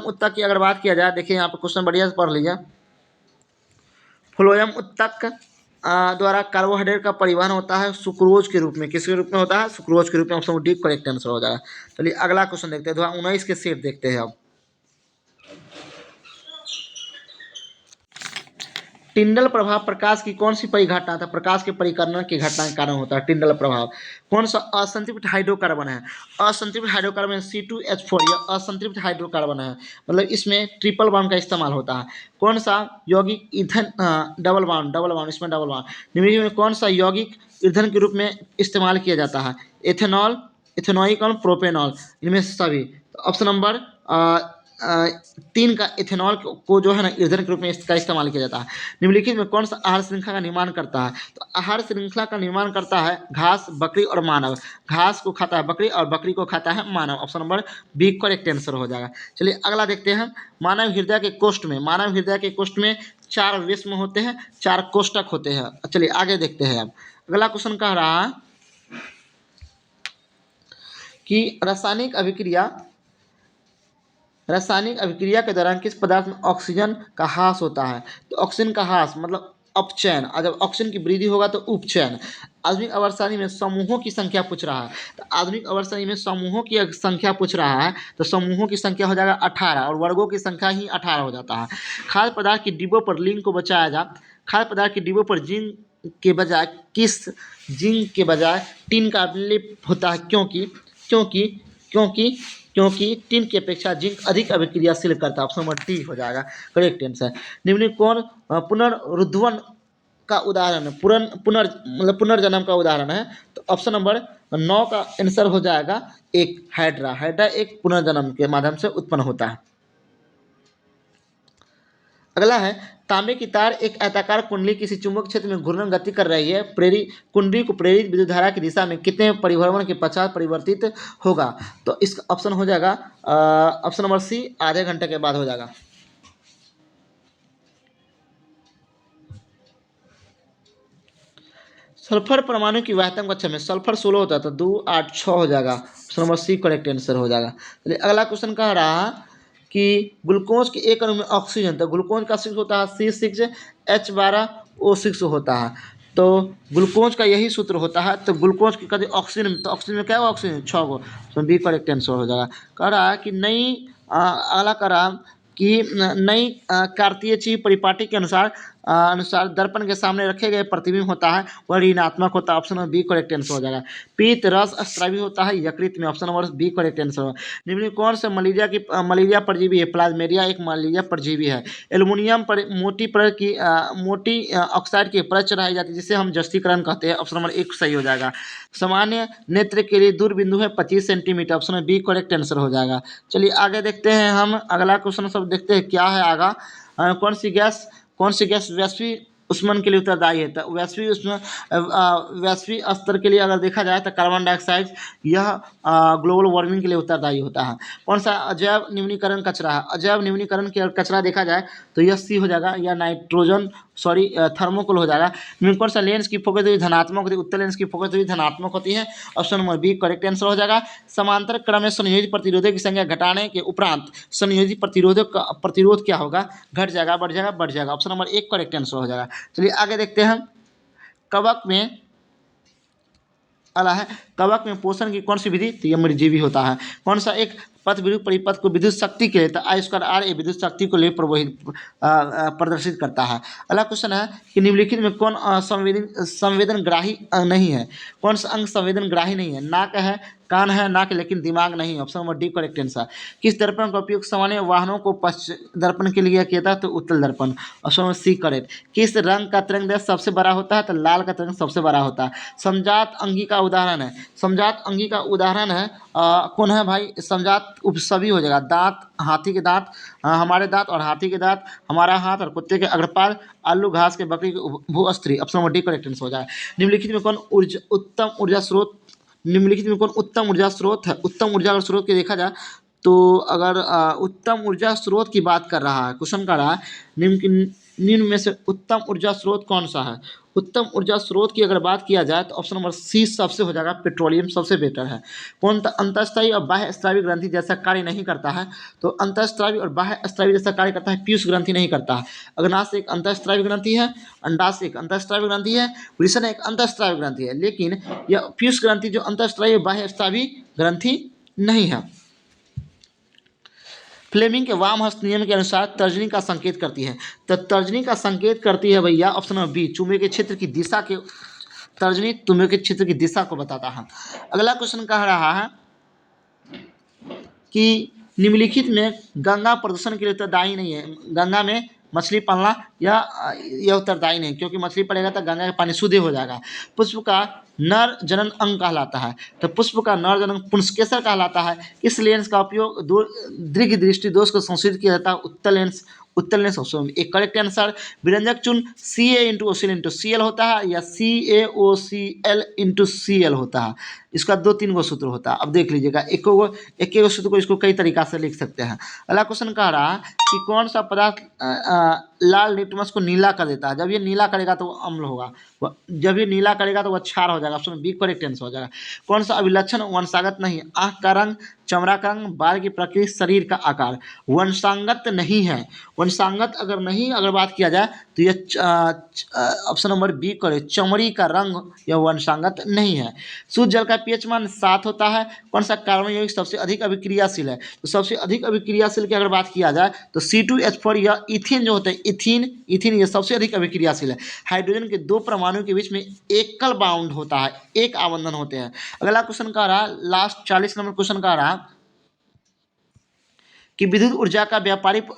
Speaker 1: उत्तक की अगर बात किया जाए, देखिए यहाँ पे क्वेश्चन बढ़िया से पढ़ लीजिए। फ्लोएम उत्तक द्वारा कार्बोहाइड्रेट का परिवहन होता है सुक्रोज के रूप में। किसके रूप में होता है? सुक्रोज के रूप में। ऑप्शन डी करेक्ट आंसर हो जाएगा। चलिए अगला क्वेश्चन देखते हैं, 2019 के सेट देखते हैं अब। टिंडल प्रभाव प्रकाश की कौन सी परिघटना था? प्रकाश के परिकर्णन की घटना के कारण होता है टिंडल प्रभाव। कौन सा असंतृप्त हाइड्रोकार्बन है? असंतृप्त हाइड्रोकार्बन C2H4, यह असंतृप्त हाइड्रोकार्बन है, मतलब इसमें ट्रिपल बॉन्ड का इस्तेमाल होता है। कौन सा यौगिक ईंधन, डबल बॉन्ड, इसमें डबल बॉन्ड। निम्नलिखित में कौन सा यौगिक ईंधन के रूप में इस्तेमाल किया जाता है? एथेनॉल, इथेनॉइक और प्रोपेनॉल, इनमें से सभी। तो ऑप्शन नंबर 3 का इथेनॉल को जो है ना ईंधन के रूप में इसका इस्तेमाल किया जाता है। निम्नलिखित में कौन सा आहार श्रृंखला का निर्माण करता है? तो आहार श्रृंखला का निर्माण करता है घास, बकरी और मानव। घास को खाता है बकरी और बकरी को खाता है मानव। Option number B correct answer हो जाएगा। चलिए अगला देखते हैं। मानव हृदय के कोष्ठ में 4 विस्म होते हैं, 4 कोष्ठक होते हैं। चलिए आगे देखते हैं। अब अगला क्वेश्चन कह रहा है कि रासायनिक अभिक्रिया के दौरान किस पदार्थ में ऑक्सीजन का ह्रास होता है? तो ऑक्सीजन का ह्रास मतलब अपचयन, और जब ऑक्सीजन की वृद्धि होगा तो उपचयन। आधुनिक अवस्थानी में समूहों की संख्या पूछ रहा है, तो आधुनिक अवस्थानी में समूहों की संख्या पूछ रहा है, तो समूहों की संख्या हो जाएगा 18 और वर्गों की संख्या ही 18 हो जाता है। खाद्य पदार्थ की डिब्बों पर लिंक को बचाया जा, खाद्य पदार्थ की डिब्बों पर जिंक के बजाय टिन का लेप होता है, क्योंकि क्योंकि टिन की अपेक्षा जिंक अधिक अभिक्रियाशील करता है। ऑप्शन नंबर डी हो जाएगा करेक्ट आंसर। निम्न कौन पुनरुद्धान का उदाहरण है? पुनर्जन्म का उदाहरण है। तो ऑप्शन नंबर 9 का आंसर हो जाएगा एक हाइड्रा एक पुनर्जन्म के माध्यम से उत्पन्न होता है। अगला है तांबे की तार एक आयताकार कुंडली किसी चुंबक क्षेत्र में घूर्णन गति कर रही है। कुंडली को प्रेरित विद्युत धारा की दिशा में कितने परिभ्रमण के पश्चात परिवर्तित होगा? तो इसका ऑप्शन हो जाएगा ऑप्शन नंबर सी, आधे घंटे के बाद हो जाएगा। सल्फर परमाणु की वाहकता कक्षा में सल्फर 16 होता है, तो 2 8 6 हो जाएगा। Option number C correct answer हो जाएगा। चलिए अगला क्वेश्चन कह रहा है कि ग्लूकोज के एक अणु में ऑक्सीजन, तो ग्लूकोज का 6 होता है C6H12O6 होता है। तो ग्लूकोज का यही सूत्र होता है। तो ग्लूकोज की कभी ऑक्सीजन, तो ऑक्सीजन में क्या हुआ? ऑक्सीजन 6 गो। तो बी करेक्ट आंसर हो जाएगा। कह रहा है कि अगला कह रहा कि नई कार्तीय चीज परिपाटी के अनुसार दर्पण के सामने रखे गए प्रतिबिंब होता है वह ऋणात्मक होता है। Option number B correct answer हो जाएगा। पीत रस स्रावी होता है यकृत में। Option number B correct answer होगा। निम्न में कौन सा मलेरिया परजीवी है? प्लाज्मेरिया एक मलेरिया परजीवी है। एल्युमिनियम पर मोटी ऑक्साइड की परत चढ़ाई जाती है जिसे हम जस्तीकरण कहते हैं। ऑप्शन नंबर एक सही हो जाएगा। सामान्य नेत्र के लिए दूर बिंदु है 25 centimetre. Option number B correct answer हो जाएगा। चलिए आगे देखते हैं हम अगला क्वेश्चन सब देखते हैं क्या है आगा। कौन सी गैस वैश्विक ऊष्मन के लिए उत्तरदायी है? तो वैश्विक स्तर के लिए अगर देखा जाए तो कार्बन डाइऑक्साइड यह ग्लोबल वार्मिंग के लिए उत्तरदायी होता है। कौन सा अजैव निम्नीकरण कचरा है? अजैव निम्नीकरण के कचरा देखा जाए तो यह सी हो जाएगा, या थर्मोकोल हो जाएगा। निम्न कौन सा लेंस की फोकस दूरी धनात्मक होती है? उत्तल लेंस की फोकस दूरी धनात्मक होती है। Option number B correct answer हो जाएगा। समांतर क्रम में संयोजित प्रतिरोधक की संख्या घटाने के उपरांत संयोजित प्रतिरोध क्या होगा? घट जाएगा, बढ़ जाएगा। ऑप्शन नंबर एक करेक्ट आंसर हो जाएगा। चलिए आगे देखते हैं। कवक में कवक में पोषण की कौन सी विधि? तो यह मृजीवी होता है। कौन सा एक पथ विद्युत परिपथ को विद्युत शक्ति के लिए I2R ए विद्युत शक्ति को लिए प्रदर्शित करता है। अगला क्वेश्चन है कि निम्नलिखित में कौन संवेदनग्राही नहीं है? कौन सा अंग संवेदनग्राही नहीं है? नाक है, कान है, नाक लेकिन दिमाग नहीं। Option number D correct answer. किस दर्पण का उपयोग सामान्य वाहनों को दर्पण के लिए किया था? तो उत्तल दर्पण। Option number C correct. किस रंग का तरंगदैर्घ्य सबसे बड़ा होता है? तो लाल का तरंग सबसे बड़ा होता है। समजात अंगी का उदाहरण है कौन है भाई? समजात उपसवी हो जाएगा। दांत, हाथी के दांत, हमारे दांत और हाथी के दांत, हमारा हाथ और कुत्ते के अग्रपाल, आलू, घास के, बकरी के भूअस्त्री। Option number D correct answer हो जाएगा। निम्नलिखित में कौन उत्तम ऊर्जा स्रोत है? उत्तम ऊर्जा स्रोत की देखा जाए तो अगर उत्तम ऊर्जा स्रोत की बात कर रहा है, क्वेश्चन कर रहा है निम्न में से उत्तम ऊर्जा स्रोत कौन सा है? उत्तम ऊर्जा स्रोत की अगर बात किया जाए तो ऑप्शन नंबर सी सबसे हो जाएगा, पेट्रोलियम सबसे बेटर है। कौन अंतःस्त्रावी और बाह्य स्त्रावी ग्रंथि जैसा कार्य नहीं करता है? तो अंतःस्त्रावी और बाह्य स्त्रावी जैसा कार्य करता है पीयूष ग्रंथि नहीं करता है। अग्नाशय एक अंतःस्त्रावी ग्रंथि है, अंडाशय एक अंतःस्त्रावी ग्रंथि है, वृषण एक अंतःस्त्रावी ग्रंथि है, लेकिन यह पीयूष ग्रंथि जो अंतःस्त्रावी बाह्य स्त्रावी ग्रंथि नहीं है। फ्लेमिंग के वाम हस्त नियम के अनुसार तर्जनी का संकेत करती है। तो तर्जनी का संकेत करती है भैया ऑप्शन नंबर बी, चूमे के क्षेत्र की दिशा के, तर्जनी चूमे के क्षेत्र की दिशा को बताता है। अगला क्वेश्चन कह रहा है कि निम्नलिखित में गंगा प्रदूषण के लिए उत्तरदायी नहीं है। गंगा में मछली पालना यह उत्तरदायी नहीं, क्योंकि मछली पड़ेगा तो गंगा का पानी शुद्ध हो जाएगा। पुष्प का नर जनन अंग कहलाता है, तो पुष्प का नर जनन पुंस्केसर कहलाता है। इस लेंस का उपयोग दीर्घ दृष्टि दोष को संशोधित किया जाता है। उत्तल लेंस एक करेक्ट आंसर। विरंजक चून CA/OCl होता है या CaOCl/Cl होता है। इसका 2-3 गो सूत्र होता है। अब देख लीजिएगा, एक गो सूत्र को इसको कई तरीका से लिख सकते हैं। अगला क्वेश्चन कह रहा है कि कौन सा पदार्थ लाल लिटमस को नीला कर देता है? जब ये नीला करेगा तो वो अम्ल होगा, जब ये नीला करेगा तो वह क्षार हो जाएगा। ऑप्शन बी करेक्ट आंसर हो जाएगा। कौन सा अभिलक्षण वंशागत नहीं? आंख का रंग, चमड़ा का रंग, बाल की प्रकृति, शरीर का आकार वंशागत नहीं है। वंशागत अगर बात किया जाए तो यह ऑप्शन नंबर बी करें, चमड़ी का रंग यह वंशागत नहीं है। शुद्ध जल का पीएच मान 7 होता है। कौन सा कार्बन यौगिक सबसे अधिक अभिक्रियाशील है? तो सबसे अधिक अभिक्रियाशील की अगर बात किया जाए तो C2H4 या इथेन जो होता है, इथीन ये सबसे अधिक अभिक्रियाशील है। हाइड्रोजन के 2 परमाणु के बीच में एकल बाउंड होता है, एक आबंधन होते हैं। अगला क्वेश्चन कह रहा है, लास्ट 40 नंबर क्वेश्चन कह रहा है कि विद्युत ऊर्जा का व्यापारिक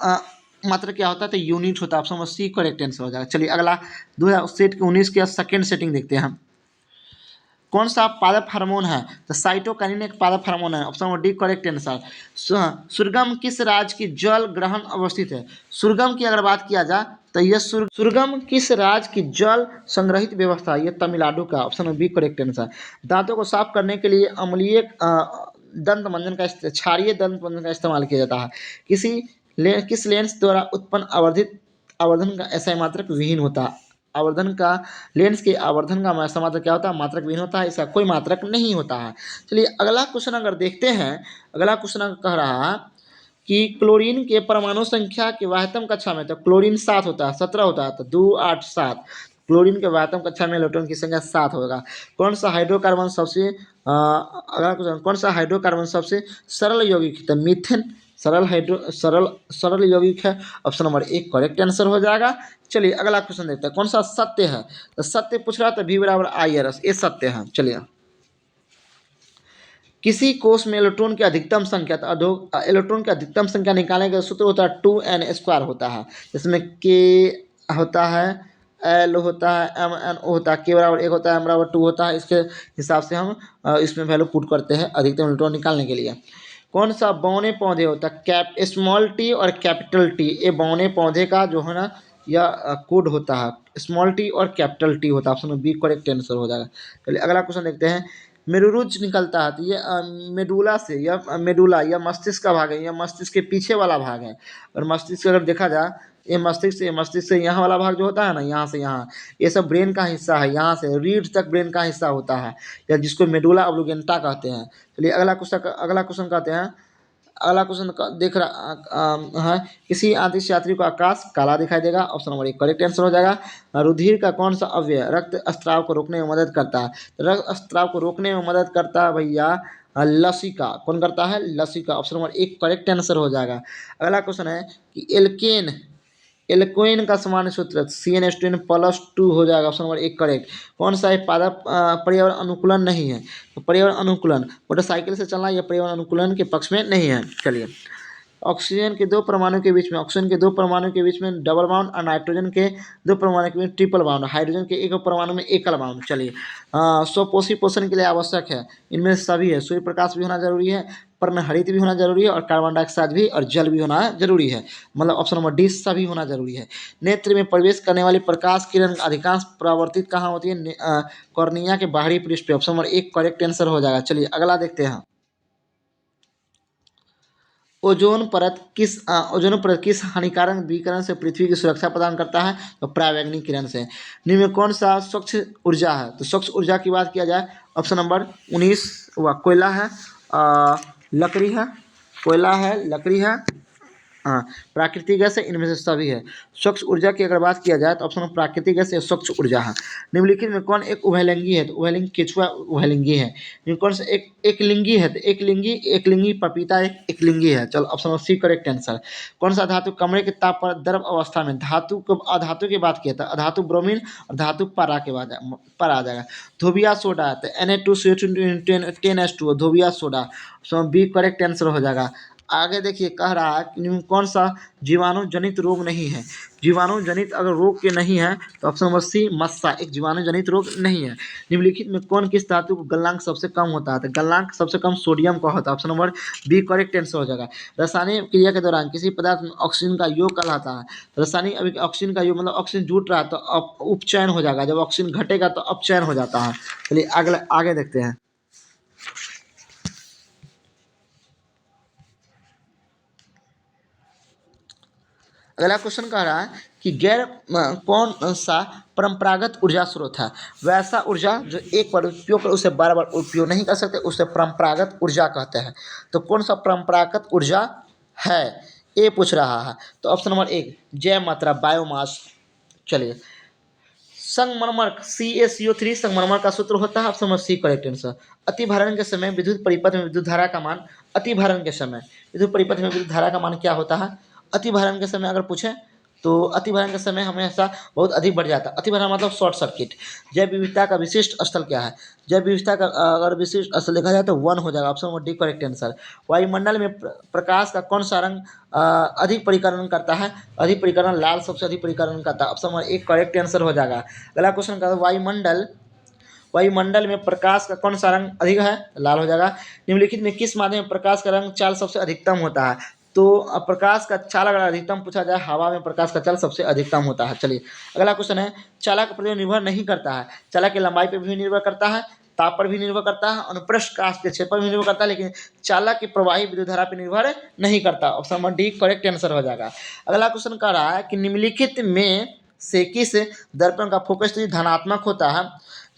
Speaker 1: मात्रा क्या होता है? तो यूनिट होता है। Option number C correct answer हो जाएगा। चलिए अगला 2019 के सेकंड सेटिंग देखते हैं। कौन सा पादप हार्मोन है? तो साइटोकाइनिन एक पादप हार्मोन है। Option number D correct answer. सुरगम किस राज्य की जल ग्रहण अवस्थित है? सुरगम की अगर बात किया जाए तो यह सुरगम किस राज्य की जल संग्रहित व्यवस्था है? यह तमिलनाडु का। Option number B correct answer. दांतों को साफ करने के लिए अम्लीय दंत मंजन का क्षारीय दंत मंजन का इस्तेमाल किया जाता है। किस लेंस द्वारा उत्पन्न आवर्धन का ऐसा मात्रक विहीन होता है? आवर्धन का लेंस के आवर्धन का ऐसा मात्रक क्या होता है? मात्रक विहीन होता है, इसका कोई मात्रक नहीं होता है। चलिए अगला क्वेश्चन अगर देखते हैं, अगला क्वेश्चन कह रहा है कि क्लोरीन के परमाणु संख्या के वाह्यतम कक्षा में, तो क्लोरीन 7 होता है, 17 होता है, तो 2 8 7। क्लोरीन के वाह्यतम कक्षा में इलेक्ट्रॉन की संख्या 7 होगा। कौन सा हाइड्रोकार्बन सबसे अगला क्वेश्चन, कौन सा हाइड्रोकार्बन सबसे सरल यौगिक है? तो मीथेन सरल यौगिक है। ऑप्शन नंबर 1 करेक्ट आंसर हो जाएगा। चलिए अगला क्वेश्चन देखते हैं, कौन सा सत्य है? तो सत्य पूछ रहा था, V=IRS, ये सत्य है। चलिए, किसी कोष में इलेक्ट्रॉन की अधिकतम संख्या, तो इलेक्ट्रॉन की अधिकतम संख्या निकालने का सूत्र होता है 2n² होता है, जिसमें K होता है, L होता है, MnO होता है, K=1 होता है, M=2 होता है। इसके हिसाब से हम इसमें वैल्यू पुट करते हैं अधिकतम इलेक्ट्रॉन निकालने के लिए। कौन सा बौने पौधे होता है? स्मॉल टी और कैपिटल टी, ये बौने पौधे का जो है ना यह कोड होता है। स्मॉल टी और कैपिटल टी होता है। ऑप्शन बी करेक्ट आंसर हो जाएगा। चलिए अगला क्वेश्चन देखते हैं। मेरुरुज निकलता है, तो ये मेडुला से, यह मेडुला या मस्तिष्क का भाग है, यह मस्तिष्क के पीछे वाला भाग है। और मस्तिष्क अगर देखा जाए, ये मस्तिष्क से यहाँ वाला भाग जो होता है ना, यहाँ से यहाँ, ये सब ब्रेन का हिस्सा है। यहाँ से रीढ़ तक ब्रेन का हिस्सा होता है, या जिसको मेडुला ऑब्लिगेंटा कहते हैं। चलिए अगला क्वेश्चन कहते हैं। अगला क्वेश्चन देख रहा है, किसी अंतरिक्ष यात्री को आकाश काला दिखाई देगा। ऑप्शन नंबर 1 करेक्ट आंसर हो जाएगा। रुधिर का कौन सा अवयव रक्त स्त्राव को रोकने में मदद करता है? रक्त स्त्राव को रोकने में मदद करता है भैया लसिका। कौन करता है? लसिका। ऑप्शन नंबर 1 करेक्ट आंसर हो जाएगा। अगला क्वेश्चन है कि एल्केन का सामान्य सूत्र CnH2n+2 हो जाएगा। Option number 1 correct. कौन सा पादप पर्यावरण अनुकूलन नहीं है? तो पर्यावरण अनुकूलन, मोटरसाइकिल से चलना, यह पर्यावरण अनुकूलन के पक्ष में नहीं है। चलिए, ऑक्सीजन के 2 परमाणु के बीच में डबल बाउंड, और नाइट्रोजन के 2 परमाणु के बीच ट्रिपल बाउंड, हाइड्रोजन के 1 परमाणु में एकल बाउंड। चलिए, स्वपोषी पोषण के लिए आवश्यक है, इनमें सभी है। सूर्य प्रकाश भी होना जरूरी है, पर्णहरित भी होना जरूरी है, और कार्बन डाइऑक्साइड भी और जल भी होना जरूरी है। मतलब ऑप्शन नंबर डी सभी होना जरूरी है। नेत्र में प्रवेश करने वाली प्रकाश किरण अधिकांश परावर्तित कहाँ होती है? कॉर्निया के बाहरी पृष्ठ पे। ऑप्शन नंबर 1 करेक्ट आंसर हो जाएगा। चलिए अगला देखते हैं। ओजोन परत किस हानिकारक विकिरण से पृथ्वी की सुरक्षा प्रदान करता है? तो परावैंगनी किरण से। निम्न में कौन सा स्वच्छ ऊर्जा है? तो स्वच्छ ऊर्जा की बात किया जाए, ऑप्शन नंबर 19 हुआ कोयला है, लकड़ी है, कोयला है, लकड़ी है, हाँ, प्राकृतिक गैस है, इनमें से सभी है। स्वच्छ ऊर्जा की अगर बात किया जाए तो ऑप्शन नंबर प्राकृतिक गैस या स्वच्छ ऊर्जा है। निम्नलिखित में कौन एक उभयलिंगी है? तो उभयलिंगी केचुआ उभयलिंगी है। निम्न कौन सा एक एकलिंगी है? तो एकलिंगी पपीता एक एकलिंगी है। चलो option number C correct answer. कौन सा धातु कमरे के ताप पर द्रव अवस्था में धातु को अधातु की बात किया था, अधातु ब्रोमीन और धातु पारा के बाद पर आ जाएगा। धोबिया सोडा है, तो Na2CO10H2O धोबिया सोडा, सो बी करेक्ट आंसर हो जाएगा। आगे देखिए कह रहा है कि निम्न कौन सा जीवाणु जनित रोग नहीं है? जीवाणु जनित अगर रोग के नहीं है तो ऑप्शन नंबर सी मस्सा एक जीवाणु जनित रोग नहीं है। निम्नलिखित में कौन किस धातु को गलनांक सबसे कम होता है? तो गलनांक सबसे कम सोडियम का होता है। Option number B correct answer हो जाएगा। रासायनिक क्रिया के दौरान किसी पदार्थ में ऑक्सीजन का योग कहलाता है। रासायनिक अभी ऑक्सीजन का योग मतलब ऑक्सीजन जुट रहा है तो उपचयन हो जाएगा, जब ऑक्सीजन घटेगा तो अपचयन हो जाता है। चलिए आगे देखते हैं। अगला क्वेश्चन कह रहा है कि कौन सा परंपरागत ऊर्जा स्रोत है? वैसा ऊर्जा जो एक बार उपयोग कर उसे बार बार उपयोग नहीं कर सकते, उसे परंपरागत ऊर्जा कहते हैं। तो कौन सा परंपरागत ऊर्जा है, ये पूछ रहा है। तो ऑप्शन नंबर एक जैव मात्रा बायोमास। चलिए संगमरमर CaCO3 संगमरमर का सूत्र होता है। Option number C correct answer. अतिभारण के समय विद्युत परिपथ में विद्युत धारा का मान, अतिभारण के समय विद्युत परिपथ में विद्युत धारा का मान क्या होता है? अतिभारण के समय अगर पूछे तो अतिभारण के समय हमेशा बहुत अधिक बढ़ जाता है। अतिभारण मतलब शॉर्ट सर्किट। जैव विविधता का विशिष्ट स्थल क्या है? जैव विविधता का अगर विशिष्ट स्थल देखा जाए तो 1 हो जाएगा। Option number D correct answer. वायुमंडल में प्रकाश का कौन सा रंग अधिक परिकरण करता है? अधिक परिकरण लाल सबसे अधिक परिकरण करता है। ऑप्शन नंबर एक करेक्ट आंसर हो जाएगा। अगला क्वेश्चन का वायुमंडल में प्रकाश का कौन सा रंग अधिक है? लाल हो जाएगा। निम्नलिखित में किस माध्यम में प्रकाश का रंग चाल सबसे अधिकतम होता है? तो प्रकाश का चाल अगर अधिकतम पूछा जाए, हवा में प्रकाश का चाल सबसे अधिकतम होता है। चलिए अगला क्वेश्चन है, चालक पर निर्भर नहीं करता है। चालक की लंबाई पर भी निर्भर करता है, ताप पर भी निर्भर करता है, अनुप्रस्थ काश के क्षेत्र पर भी निर्भर करता है, लेकिन चालक की प्रवाही विद्युत धारा पर निर्भर नहीं करता। Option number D correct answer हो जाएगा। अगला क्वेश्चन कह रहा है कि निम्नलिखित में से किस दर्पण का फोकस दूरी धनात्मक होता है?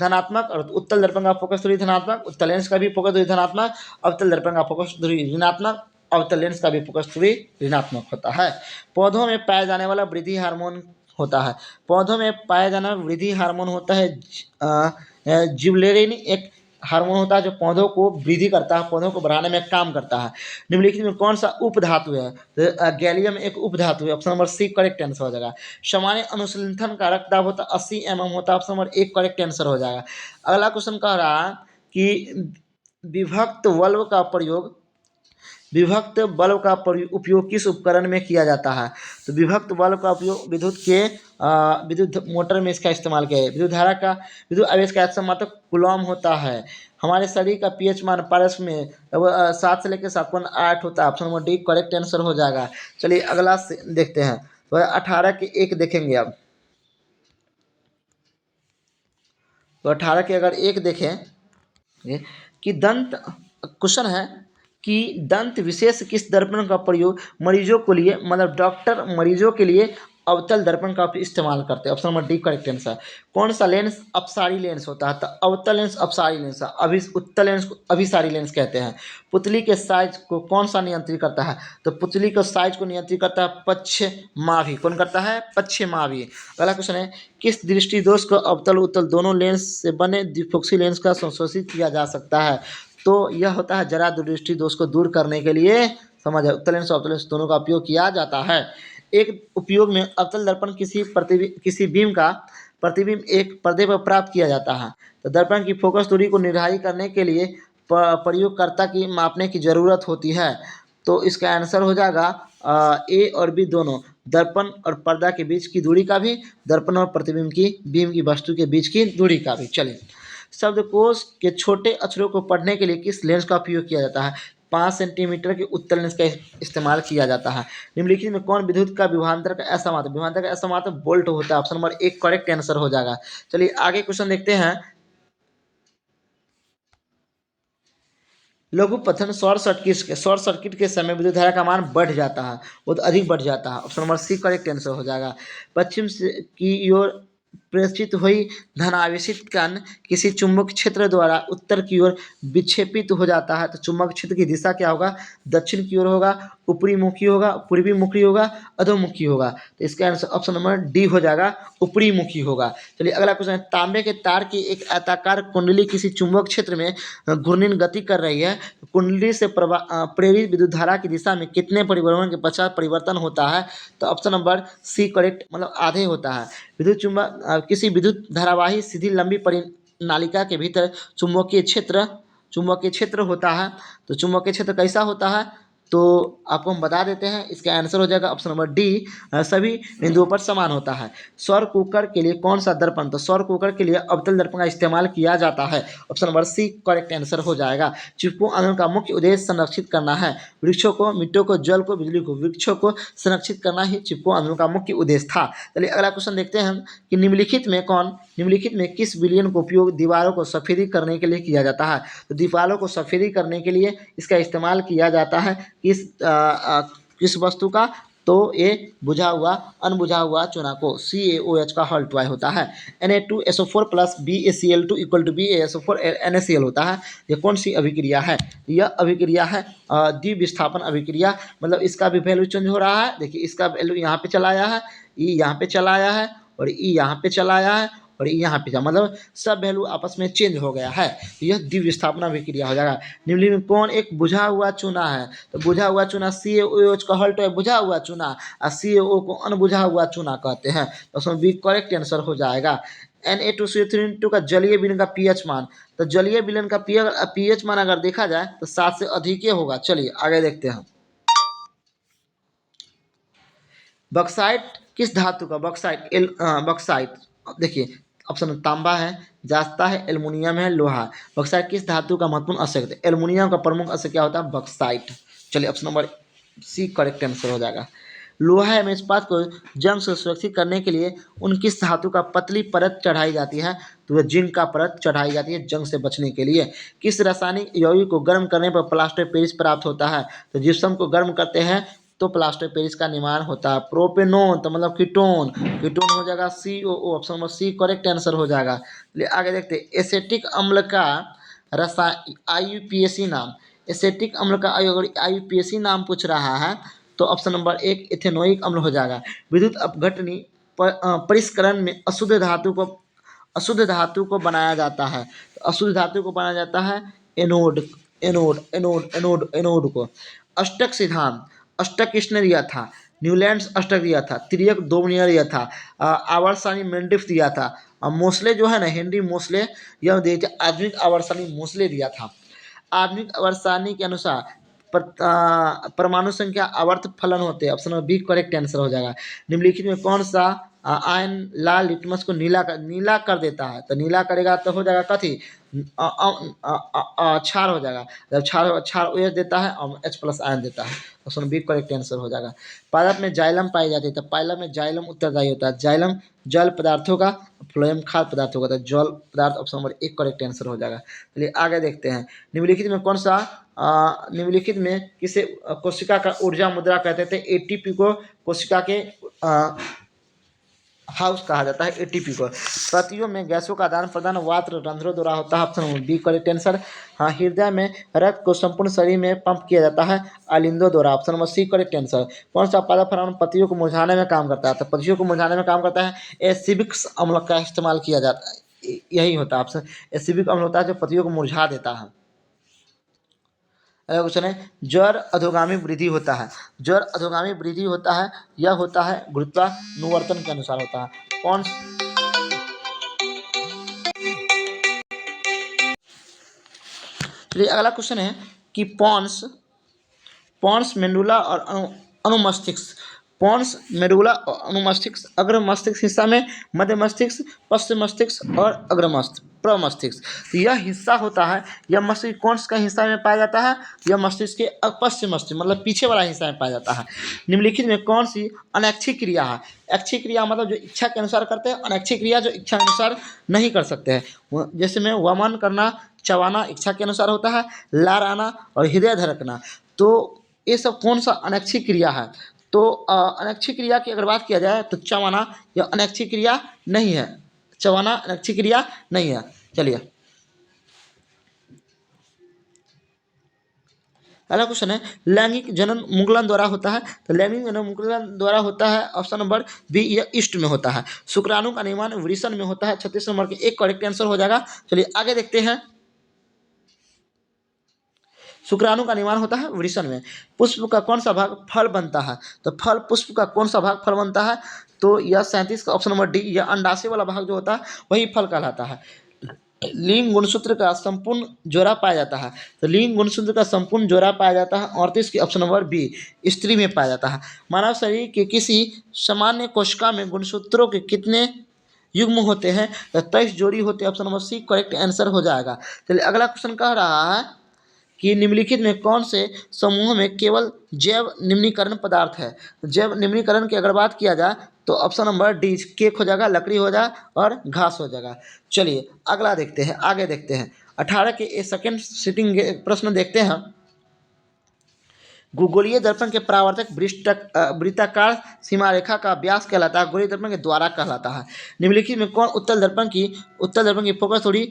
Speaker 1: धनात्मक और उत्तल दर्पण का फोकस दूरी धनात्मक, उत्तल लेंस का भी फोकस दूरी धनात्मक, अवतल दर्पण का फोकस दूरी ऋणात्मक, अवतल लेंस का भी फोकस दूरी ऋणात्मक होता है। पौधों में पाया जाने वाला वृद्धि हार्मोन होता है। पौधों में पाया जाने वाला वृद्धि हार्मोन होता है जिबरेलिन, एक हार्मोन होता है जो पौधों को वृद्धि करता है, पौधों को बढ़ाने में काम करता है। निम्नलिखित में कौन सा उपधातु है? तो गैलियम एक उपधातु है। Option number C correct answer हो जाएगा। सामान्य अनुसंधान का रक्तदाब होता है 80 mm होता है। ऑप्शन नंबर एक करेक्ट आंसर हो जाएगा। अगला क्वेश्चन कह रहा है कि विभक्त बल्ब का प्रयोग विभक्त बल्ब का उपयोग किस उपकरण में किया जाता है? तो विभक्त बल्ब का उपयोग विद्युत मोटर में इसका इस्तेमाल किया है। विद्युत आवेश का एक्शन मात्रक कूलॉम होता है। हमारे शरीर का पीएच मान पारस में 7 से लेकर 7.8 होता है। Option number D correct answer हो जाएगा। चलिए अगला देखते हैं। तो 18 के एक देखेंगे अब। तो 18 के अगर एक देखें कि दंत क्वेश्चन है कि दंत विशेष किस दर्पण का प्रयोग मरीजों के लिए, मतलब डॉक्टर मरीजों के लिए अवतल दर्पण का इस्तेमाल करते हैं। Option number D correct answer. कौन सा लेंस अपसारी लेंस होता है? तो अवतल लेंस अपसारी लेंस है, उत्तल लेंस को अभिसारी लेंस कहते हैं। पुतली के साइज को कौन सा नियंत्रित करता है? तो पुतली के साइज को नियंत्रित करता है पश्चिमाभि। कौन करता है? पश्चिमाभि। अगला क्वेश्चन है, किस दृष्टि दोष को अवतल उत्तल दोनों लेंस से बने द्विफोक्सी लेंस का संशोधित किया जा सकता है? तो यह होता है जरा दृष्टि दोष को दूर करने के लिए, समझ उत्तल लेंस और अवतल लेंस दोनों का उपयोग किया जाता है। एक उपयोग में अवतल दर्पण किसी बीम का प्रतिबिंब एक पर्दे पर प्राप्त किया जाता है। तो दर्पण की फोकस दूरी को निर्धारित करने के लिए प्रयोगकर्ता की मापने की जरूरत होती है। तो इसका आंसर हो जाएगा ए और बी दोनों, दर्पण और पर्दा के बीच की दूरी का भी, दर्पण और प्रतिबिंब की बीम की वस्तु के बीच की दूरी का भी। चलिए शब्दकोश के छोटे अक्षरों को पढ़ने के लिए किस लेंस का उपयोग किया जाता है? 5 सेंटीमीटर के उत्तल लेंस का इस्तेमाल किया जाता है। निम्नलिखित में कौन विद्युत का विभवांतर का असमात? विभवांतर का असमात वोल्ट होता है। ऑप्शन नंबर एक करेक्ट आंसर हो जाएगा। चलिए आगे क्वेश्चन देखते हैं। लघु पतन शॉर्ट सर्किट के समय विद्युत धारा का मान बढ़ जाता है, बहुत अधिक बढ़ जाता है। Option number C correct answer हो जाएगा। पश्चिम से की ओर प्रेषित हुई धनावेशित कण किसी चुंबक क्षेत्र द्वारा उत्तर की ओर विक्षेपित हो जाता है, तो चुंबक क्षेत्र की दिशा क्या होगा? दक्षिण की ओर होगा, ऊपरी मुखी होगा, पूर्वी मुखी होगा, अधोमुखी होगा। तो इसका आंसर ऑप्शन नंबर डी हो जाएगा, ऊपरी मुखी होगा। चलिए अगला क्वेश्चन है, तांबे के तार की एक आयताकार कुंडली किसी चुंबक क्षेत्र में घूर्णन गति कर रही है। कुंडली से प्रेरित विद्युत धारा की दिशा में कितने परिवर्तन के पश्चात परिवर्तन होता है? तो ऑप्शन नंबर सी करेक्ट, मतलब आधे होता है। किसी विद्युत धारावाही सीधी लंबी परिनालिका के भीतर चुंबकीय क्षेत्र होता है। तो चुंबकीय क्षेत्र कैसा होता है? तो आपको हम बता देते हैं, इसका आंसर हो जाएगा ऑप्शन नंबर डी, सभी बिंदुओं पर समान होता है। सौर कुकर के लिए कौन सा दर्पण? तो सौर कुकर के लिए अवतल दर्पण का इस्तेमाल किया जाता है। Option number C correct answer हो जाएगा। चिपको आंदोलन का मुख्य उद्देश्य संरक्षित करना है। वृक्षों को, मिट्टियों को, जल को, बिजली को, वृक्षों को संरक्षित करना ही चिपको आंदोलन का मुख्य उद्देश्य था। चलिए अगला क्वेश्चन देखते हैं कि निम्नलिखित में किस विलयन का उपयोग दीवारों को सफेदी करने के लिए किया जाता है? तो दीवारों को सफेदी करने के लिए इसका इस्तेमाल किया जाता है किस वस्तु का? तो ये अनबुझा हुआ चूना को CaOH का हॉल ट्वाई होता है। Na2SO4 plus BaCl2 equal to BaSO4 NaCl होता है। ये कौन सी अभिक्रिया है? यह अभिक्रिया है द्विविस्थापन अभिक्रिया। मतलब इसका भी वैल्यू चेंज हो रहा है। देखिए इसका वैल्यू यहाँ पे चला आया है, ई यहाँ पे चला आया है, और ई यहाँ पे चला आया है, और यहाँ पे मतलब सब वैल्यू आपस में चेंज हो गया है। तो यह द्विविस्थापन अभिक्रिया हो जाएगा। निम्नलिखित में कौन एक बुझा हुआ चूना है? तो बुझा हुआ चूना CaOH का हॉल ट्वाई बुझा हुआ चूना, और CO को अनबुझा हुआ चूना कहते हैं। तो उसमें बी करेक्ट आंसर हो जाएगा। Na2CO3 का जलीय विलयन का pH मान, तो जलीय विलयन का pH मान अगर देखा जाए तो 7 से अधिक ही होगा। चलिए आगे देखते हैं। बक्साइट किस धातु का? बक्साइट देखिए ऑप्शन तांबा है, जास्ता है, एल्युमिनियम है, लोहा। बक्साइट किस धातु का महत्वपूर्ण अवशेष है? एल्युमिनियम का प्रमुख अवशेष क्या होता है? बक्साइट। चलिए option number C correct answer हो जाएगा। लोहा एवं इस्पात को जंग से सुरक्षित करने के लिए उन किस धातु का पतली परत चढ़ाई जाती है? तो वह जिंक का परत चढ़ाई जाती है जंग से बचने के लिए। किस रासायनिक यौगिक को गर्म करने पर प्लास्टर ऑफ पेरिस प्राप्त होता है? तो जिप्सम को गर्म करते हैं तो प्लास्टर पेरिस का निर्माण होता है। प्रोपेनोन तो मतलब कीटोन हो जाएगा COO। Option number C correct answer हो जाएगा। चलिए आगे देखते हैं। एसेटिक अम्ल का IUPAC नाम, एसेटिक अम्ल का IUPAC नाम पूछ रहा है, तो ऑप्शन नंबर एक इथेनोइक अम्ल हो जाएगा। विद्युत अपघटनी परिष्करण में अशुद्ध धातु को बनाया जाता है। तो अशुद्ध धातु को बनाया जाता है एनोड को। अष्टक सिद्धांत, अष्टक किसने दिया था? न्यूलैंड्स अष्टक दिया था। तिर्यक डोमनियर दिया था। आवर्त सारणी मेंडिफ दिया था। मोस्ले जो है ना, हेनरी मोस्ले, यह दिए थे आधुनिक आवर्त सारणी मोस्ले दिया था। आधुनिक आवर्त सारणी के अनुसार परमाणु संख्या आवर्त फलन होते हैं। Option number B correct answer हो जाएगा। निम्नलिखित में कौन सा आयन लाल लिटमस को नीला कर देता है? तो नीला करेगा तो हो जाएगा कथी? क्षार हो जाएगा। जब क्षार OH देता है और H+ आयन देता है। ऑप्शन बी करेक्ट आंसर हो जाएगा। पादप में जाइलम पाई जाती है, तो पाइलम में जाइलम उत्तरदायी होता है। जाइलम जल पदार्थों का, फ्लोएम खाद्य पदार्थों का, तो जल पदार्थ ऑप्शन नंबर एक करेक्ट आंसर हो जाएगा। चलिए आगे देखते हैं। निम्नलिखित में कौन सा निम्नलिखित में किसे कोशिका का ऊर्जा मुद्रा कहते थे? ATP को कोशिका के हाउस कहा जाता है, ATP को। प्रतियों में गैसों का आदान प्रदान वात्र रंध्रों द्वारा होता है। Option number B correct answer. हाँ, हृदय में रक्त को संपूर्ण शरीर में पंप किया जाता है आलिंदों द्वारा। Option number C correct answer. कौन सा पादप परमाणु पत्तियों को मुरझाने में काम करता है? तो पत्तियों को मुरझाने में काम करता है एसिबिक अम्ल का इस्तेमाल किया जाता है, यही होता है ऑप्शन। एसिबिक अम्ल होता है जो पत्तियों को मुरझा देता है। अगला क्वेश्चन है, ज्वर अधोगामी वृद्धि होता है। ज्वर अधोगामी वृद्धि होता है, यह होता है गुरुत्वानुवर्तन के अनुसार होता है। कौन? चलिए अगला क्वेश्चन है कि पॉन्स मेंडुला और अनुमस्तिष्क पोन्स मेडुला अनुमस्तिष्क, अग्र मस्तिष्क हिस्सा में मध्य मस्तिष्क, पश्चिम मस्तिष्क और अग्र मस्तिष्क प्रमस्तिष्क। तो यह हिस्सा होता है, यह मस्तिष्क कौन सा हिस्सा में पाया जाता है, यह मस्तिष्क के पश्चिम मस्तिष्क मतलब पीछे वाला हिस्सा में पाया जाता है। निम्नलिखित में कौन सी अनैच्छिक क्रिया है? ऐच्छिक क्रिया मतलब जो इच्छा के अनुसार करते हैं, अनैच्छिक क्रिया जो इच्छा के अनुसार नहीं कर सकते हैं। जैसे में वमन करना, चबाना इच्छा के अनुसार होता है, लार आना और हृदय धड़कना। तो ये सब कौन सा अनैच्छिक क्रिया है? तो अनैच्छिक क्रिया की अगर बात किया जाए तो चबाना यह अनैच्छिक क्रिया नहीं है, चबाना अनैच्छिक क्रिया नहीं है। चलिए अगला क्वेश्चन है, लैंगिक जनन मुगलन द्वारा होता है। तो लैंगिक जनन मुगलन द्वारा होता है, ऑप्शन नंबर बी, यह ईस्ट में होता है। शुक्राणु का निर्माण वृषण में होता है। 36 नंबर के एक करेक्ट आंसर हो जाएगा। चलिए आगे देखते हैं। शुक्राणु का निर्माण होता है वृषण में। पुष्प का कौन सा भाग फल बनता है? तो फल पुष्प का कौन सा भाग फल बनता है? तो यह 37 का ऑप्शन नंबर डी, यह अंडाशय वाला भाग जो होता है वही फल कहलाता है। लिंग गुणसूत्र का संपूर्ण जोड़ा पाया जाता है। तो लिंग गुणसूत्र का संपूर्ण जोड़ा पाया जाता है 38 की ऑप्शन नंबर बी, स्त्री में पाया जाता है। मानव शरीर के किसी सामान्य कोशिका में गुणसूत्रों के कितने युग्म होते हैं? तो 23 जोड़ी होते हैं। Option number C correct answer हो जाएगा। चलिए अगला क्वेश्चन कह रहा है कि निम्नलिखित में कौन से समूह में केवल जैव निम्नीकरण पदार्थ है? जैव निम्नीकरण की अगर बात किया जाए तो ऑप्शन नंबर डी केक हो जाएगा, लकड़ी हो जाएगा और घास हो जाएगा। चलिए अगला देखते हैं, आगे देखते हैं। 18 के सेकंड सिटिंग प्रश्न देखते हैं। गोलीय दर्पण के परावर्तक वृत्ताकार सीमा रेखा का व्यास कहलाता है, गोलीय दर्पण के द्वारा कहलाता है। निम्नलिखित में कौन उत्तल दर्पण की फोकस दूरी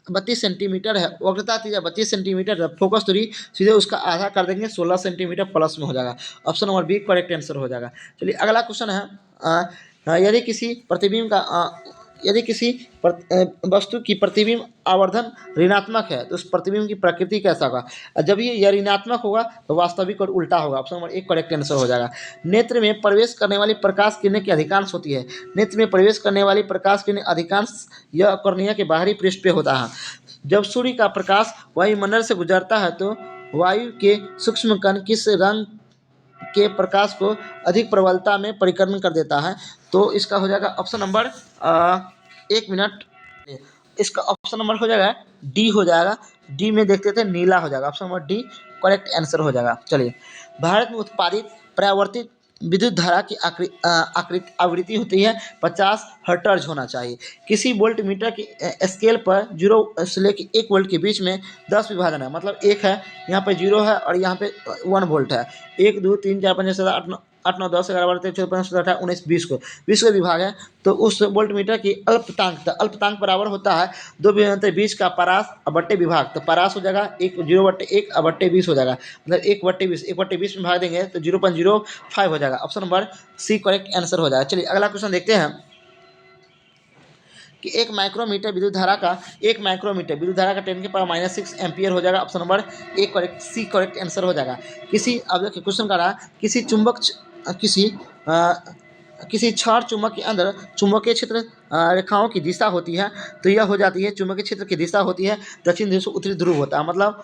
Speaker 1: 32 सेंटीमीटर है, वक्रता त्रिज्या 32 सेंटीमीटर है, फोकस दूरी सीधे उसका आधा कर देंगे 16 सेंटीमीटर प्लस में हो जाएगा। Option number B correct answer हो जाएगा। चलिए अगला क्वेश्चन है, यदि किसी प्रतिबिंब का यदि किसी वस्तु की प्रतिबिंब आवर्धन ऋणात्मक है तो उस प्रतिबिंब की प्रकृति कैसा होगा? जब यह ऋणात्मक होगा तो वास्तविक और उल्टा होगा। ऑप्शन नंबर एक करेक्ट आंसर हो जाएगा। नेत्र में प्रवेश करने वाली प्रकाश किरणें की अधिकांश होती है। नेत्र में प्रवेश करने वाली प्रकाश किरणें अधिकांश यह कॉर्निया के बाहरी पृष्ठ पे होता है। जब सूर्य का प्रकाश वायुमंडल से गुजरता है तो वायु के सूक्ष्म कण किस रंग के प्रकाश को अधिक प्रबलता में परिकर्ण कर देता है? तो इसका हो जाएगा ऑप्शन नंबर एक मिनट, इसका ऑप्शन नंबर हो जाएगा डी हो जाएगा। डी में देखते थे नीला हो जाएगा। Option number D correct answer हो जाएगा। चलिए भारत में उत्पादित परावर्तित विद्युत धारा की आवृत्ति होती है 50 हर्ट्ज होना चाहिए। किसी वोल्ट मीटर की स्केल पर 0 से लेकर 1 वोल्ट के बीच में 10 विभाजन है, मतलब एक है यहाँ पे 0 है और यहाँ पे 1 वोल्ट है। 1 2 3 4 5 6 7 8 9 10 11 12 13 14 15 16 18 19 20 को 20 का विभाग है। तो उस वोल्ट मीटर की अल्पतांक बराबर होता है 2 विभाजन 20 का परास बट्टे विभाग। तो परास हो जाएगा 1 0/1 बट्टे 20 हो जाएगा, मतलब 1/20 1/20 में भाग देंगे तो 0.05 हो जाएगा। Option number C correct answer हो जाएगा। चलिए अगला क्वेश्चन देखते हैं कि एक माइक्रोमीटर विद्युत धारा का 10 के पावर -6 एम्पियर हो जाएगा। Option number A correct, C correct answer हो जाएगा। किसी अब देखिए क्वेश्चन का रहा किसी किसी क्षार चुंबक के अंदर चुंबकीय क्षेत्र रेखाओं की दिशा होती है, तो यह हो जाती है चुंबकीय क्षेत्र की दिशा होती है दक्षिण ध्रुव से उत्तरी ध्रुव होता है। मतलब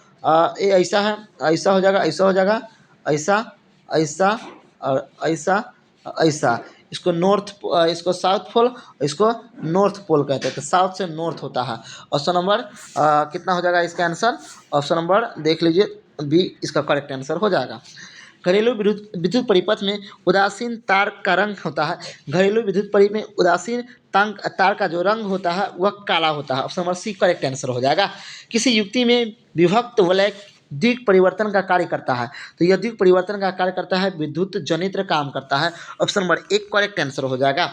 Speaker 1: ये ऐसा है, ऐसा हो जाएगा, ऐसा हो जाएगा, ऐसा ऐसा और ऐसा ऐसा। इसको इसको साउथ पोल, इसको नॉर्थ पोल कहते हैं। तो साउथ से नॉर्थ होता है। ऑप्शन नंबर कितना हो जाएगा इसका आंसर? ऑप्शन नंबर देख लीजिए बी इसका करेक्ट आंसर हो जाएगा। घरेलू विद्युत परिपथ में उदासीन तार का रंग होता है। घरेलू विद्युत परिपथ में उदासीन तार का जो रंग होता है वह काला होता है। Option number C correct answer हो जाएगा। किसी युक्ति में विभक्त वलय दिक् परिवर्तन का कार्य करता है, तो यह दिक् परिवर्तन का कार्य करता है विद्युत जनित्र काम करता है। ऑप्शन नंबर एक करेक्ट आंसर हो जाएगा।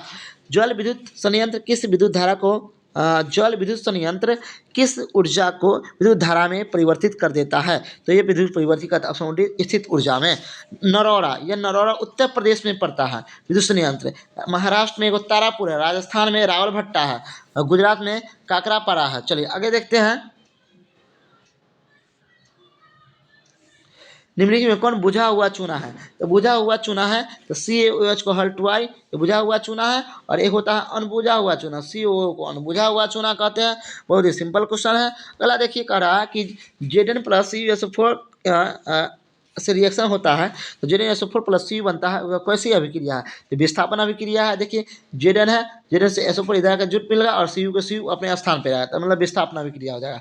Speaker 1: जल विद्युत संयंत्र किस विद्युत धारा को जल विद्युत संयंत्र किस ऊर्जा को विद्युत धारा में परिवर्तित कर देता है? तो ये विद्युत परिवर्तित करता है ऑप्शन नंबर स्थित ऊर्जा में। नरौरा, यह नरौरा उत्तर प्रदेश में पड़ता है विद्युत संयंत्र। महाराष्ट्र में एगो तारापुर है, राजस्थान में रावलभट्टा है, गुजरात में काकरापारा है। चलिए आगे देखते हैं। निम्नलिखित में कौन बुझा हुआ चूना है? तो बुझा हुआ चूना है तो CaOH को H2 ये बुझा हुआ चूना है, और एक होता है अनबुझा हुआ चूना, COO को अनबुझा हुआ चूना कहते हैं। बहुत ही सिंपल क्वेश्चन है। अगला देखिए कह रहा है कि Zn + CuSO4 से रिएक्शन होता है तो Zn प्लस Cu बनता है, वह कैसी अभिक्रिया है? तो विस्थापन अभिक्रिया है। देखिए Zn है, Zn से SO4 इधर का जुट मिलेगा और Cu को Cu अपने स्थान पर आया, तो मतलब विस्थापन अभिक्रिया हो जाएगा।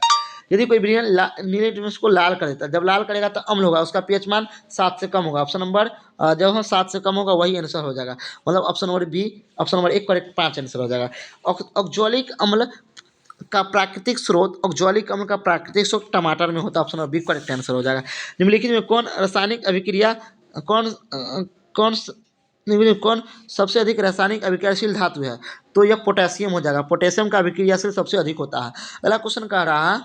Speaker 1: यदि कोई विलयन नीले टिश्यू को लाल कर देता है, जब लाल करेगा तो अम्ल होगा, उसका पीएच मान 7 से कम होगा। ऑप्शन नंबर जब हम 7 से कम होगा वही आंसर हो जाएगा, मतलब option number B, option number 1 correct, 5 answer हो जाएगा। ऑक्जेलिक अम्ल का प्राकृतिक स्रोत, ऑक्जेलिक अम्ल का प्राकृतिक स्रोत टमाटर में होता है, option number B correct answer हो जाएगा। निम्नलिखित में कौन रासायनिक अभिक्रिया कौन कौन निम्नलिखित में कौन सबसे अधिक रासायनिक अभिक्रियाशील धातु है? तो यह पोटेशियम हो जाएगा, पोटेशियम का अभिक्रियाशील सबसे अधिक होता है। अगला क्वेश्चन कह रहा है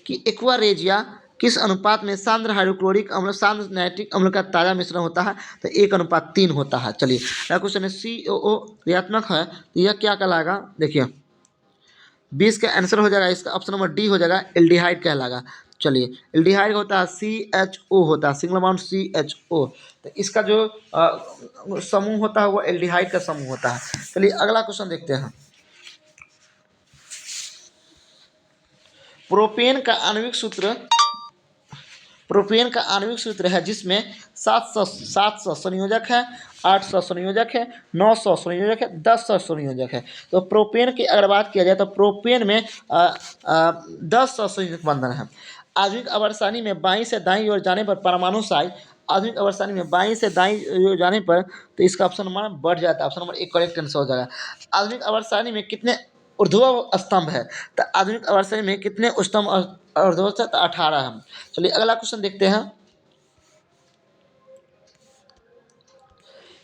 Speaker 1: कि एक्वा रेजिया किस अनुपात में सांद्र हाइड्रोक्लोरिक अम्ल सांद्र नाइट्रिक अम्ल का ताज़ा मिश्रण होता है? तो 1:3 होता है। चलिए अगला क्वेश्चन है COO ऋणात्मक है तो यह क्या कहलाएगा? देखिए 20 का आंसर हो जाएगा, इसका ऑप्शन नंबर डी हो जाएगा, एल्डिहाइड कहलाएगा। चलिए एल्डिहाइड होता है CHO होता है, सिंगल बॉन्ड CHO, तो इसका जो समूह होता है वो एल्डिहाइड का समूह होता है। चलिए अगला क्वेश्चन देखते हैं। प्रोपेन का आणविक सूत्र है जिसमें 700 संयोजक है, 800 संयोजक है, 900 संयोजक है, 1000 संयोजक है। तो प्रोपेन की अगर बात किया जाए तो प्रोपेन में 1000 संयोजक बंधन है। आधुनिक आवर्सानी में बाईं से दाईं ओर जाने पर परमाणु साई, आधुनिक आवर्सानी में बाईं से दाईं ओर जाने पर तो इसका ऑप्शन नंबर बढ़ जाता है, ऑप्शन नंबर 1 करेक्ट आंसर हो जाएगा। आधुनिक आवर्सानी में कितने ऊर्ध्व स्तंभ है? तो आधुनिक आवर्सानी में कितने स्तंभ ऊर्ध्व स्तंभ? तो 18 है। चलिए अगला क्वेश्चन देखते हैं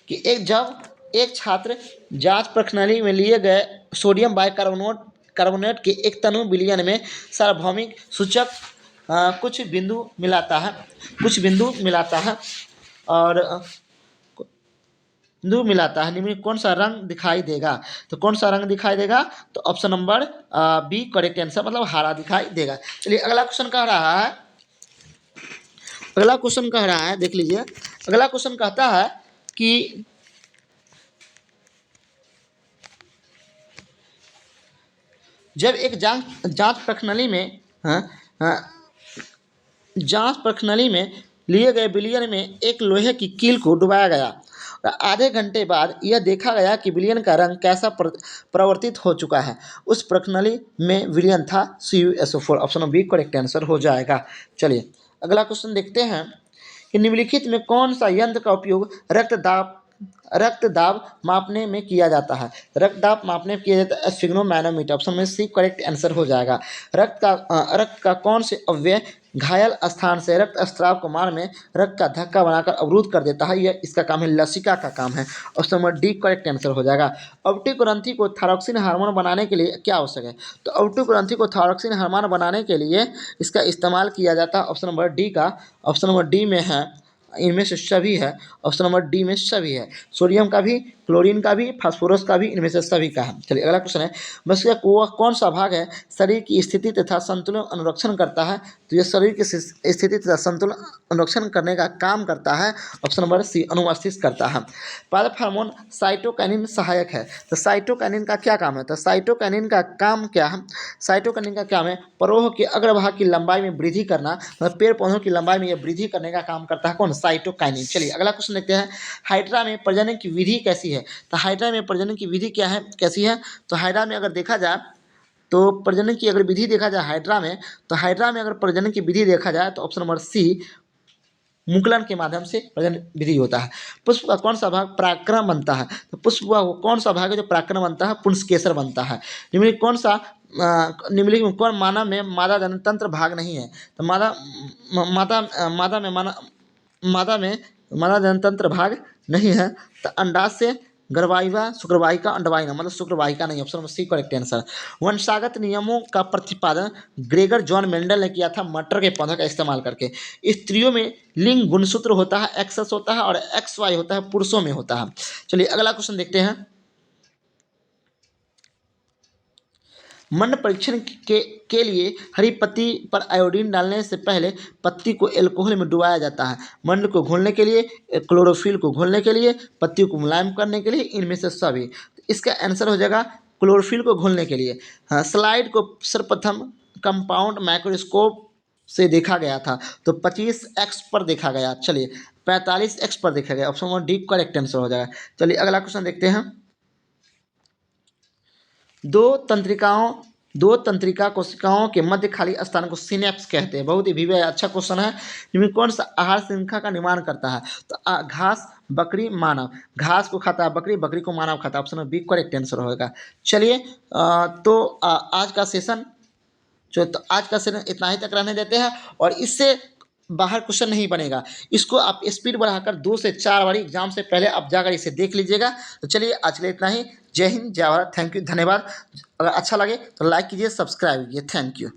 Speaker 1: कि जब एक छात्र जांच प्रणाली में लिए गए सोडियम बाइकार्बोनेट के एक तनु विलयन में सार्वभौमिक सूचक कुछ बिंदु मिलाता है और बिंदु मिलाता है, निम्न कौन सा रंग दिखाई देगा? तो कौन सा रंग दिखाई देगा? तो option number B correct answer, मतलब हरा दिखाई देगा। चलिए अगला क्वेश्चन कह रहा है, देख लीजिए। अगला क्वेश्चन कहता है कि जब एक जांच प्रणाली में लिए गए विलयन में एक लोहे की कील को डुबाया गया और आधे घंटे बाद यह देखा गया कि विलयन का रंग कैसा परिवर्तित हो चुका है। उस प्रणाली में विलयन था CuSO4, option B correct answer हो जाएगा। चलिए अगला क्वेश्चन देखते हैं कि निम्नलिखित में कौन सा यंत्र का उपयोग रक्तदाब मापने में किया जाता है? रक्तदाब मापने में किया जाता है स्फिग्नोमैनोमीटर, ऑप्शन में सी करेक्ट आंसर हो जाएगा। रक्त का कौन से अवयव घायल स्थान से रक्त स्राव को मार्ग में रक्त का धक्का बनाकर अवरुद्ध कर देता है? यह इसका काम है, लसिका का काम है, option number D correct answer हो जाएगा। ऑप्टिक ग्रंथि को थायरॉक्सिन हार्मोन बनाने के लिए क्या आवश्यक है? तो ऑप्टिक ग्रंथि को थायरॉक्सिन हार्मोन बनाने के लिए इसका इस्तेमाल किया जाता है, ऑप्शन नंबर डी का, ऑप्शन नंबर डी में है, इनमें से सभी है, ऑप्शन नंबर डी में सभी है, सोडियम का भी, क्लोरीन का भी, फास्फोरस का भी, इनमें से सभी का है। चलिए अगला क्वेश्चन है, मस्तिष्क वह कौन सा भाग है शरीर की स्थिति तथा संतुलन अनुरक्षण करता है? तो यह शरीर की स्थिति तथा संतुलन अनुरक्षण करने का काम करता है, ऑप्शन नंबर सी अनुमस्तिष्क करता है। पादप हार्मोन साइटोकाइनिन सहायक है, तो साइटोकाइनिन का क्या काम है? तो साइटोकाइनिन का काम क्या है? साइटोकाइनिन का काम है परोह के अग्रभाग की लंबाई में वृद्धि करना, मतलब पेड़ पौधों की लंबाई में यह वृद्धि करने का काम करता है कौन? साइटोकाइनिन। चलिए अगला क्वेश्चन देखते हैं, हाइड्रा में प्रजनन की विधि कैसी है? तो हाइड्रा में प्रजनन की विधि क्या है, कैसी है? तो हाइड्रा में अगर देखा जाए तो प्रजनन की अगर विधि देखा जाए हाइड्रा में, तो हाइड्रा में अगर प्रजनन की विधि देखा जाए तो ऑप्शन नंबर सी मुकुलन के माध्यम से प्रजनन विधि होता है। पुष्प का कौन सा भाग परागकण बनता है? तो पुष्प का कौन सा भाग है जो परागकण बनता है? पुंसकेसर बनता है। निम्नलिखित में कौन मानव में मादा जननतंत्र भाग नहीं है? तो मादा में मादा जननतंत्र भाग नहीं है। तो अंडाशय, गर्भाइवा, शुक्रवाहिका, अंडवाहिका, मतलब शुक्रवाहिका नहीं, ऑप्शन सी करेक्ट आंसर। वंशागत नियमों का प्रतिपादन ग्रेगर जॉन मेंडल ने किया था मटर के पौधे का इस्तेमाल करके। स्त्रियों में लिंग गुणसूत्र होता है, एक्सएस होता है, और XY होता है, पुरुषों में होता है। चलिए अगला क्वेश्चन देखते हैं, मंड परीक्षण के लिए हरी पत्ती पर आयोडीन डालने से पहले पत्ती को एल्कोहल में डुबाया जाता है। मंड को घोलने के लिए, क्लोरोफिल को घोलने के लिए, पत्ती को मुलायम करने के लिए, इनमें से सभी। इसका आंसर हो जाएगा क्लोरोफिल को घोलने के लिए। हाँ, स्लाइड को सर्वप्रथम कंपाउंड माइक्रोस्कोप से देखा गया था, तो 25x पर देखा गया। चलिए 45x पर देखा गया। ऑप्शन 1 डी करेक्ट आंसर हो जाएगा। चलिए अगला क्वेश्चन देखते हैं। दो तंत्रिका कोशिकाओं के मध्य खाली स्थान को सिनेप्स कहते हैं। बहुत ही विवय अच्छा क्वेश्चन है। इनमें कौन सा आहार श्रृंखला का निर्माण करता है? तो घास, बकरी, मानव। घास को खाता है बकरी, बकरी को मानव खाता है। ऑप्शन बी करेक्ट आंसर होगा। चलिए आज का सेशन आज का सेशन इतना ही तक रहने देते हैं, और इससे बाहर क्वेश्चन नहीं बनेगा। इसको आप स्पीड बढ़ाकर 2 से 4 बारी एग्जाम से पहले आप जाकर इसे देख लीजिएगा। तो चलिए आज के लिए इतना ही। जय हिंद, जय भारत, थैंक यू, धन्यवाद। अगर अच्छा लगे तो लाइक कीजिए, सब्सक्राइब कीजिए। Thank you.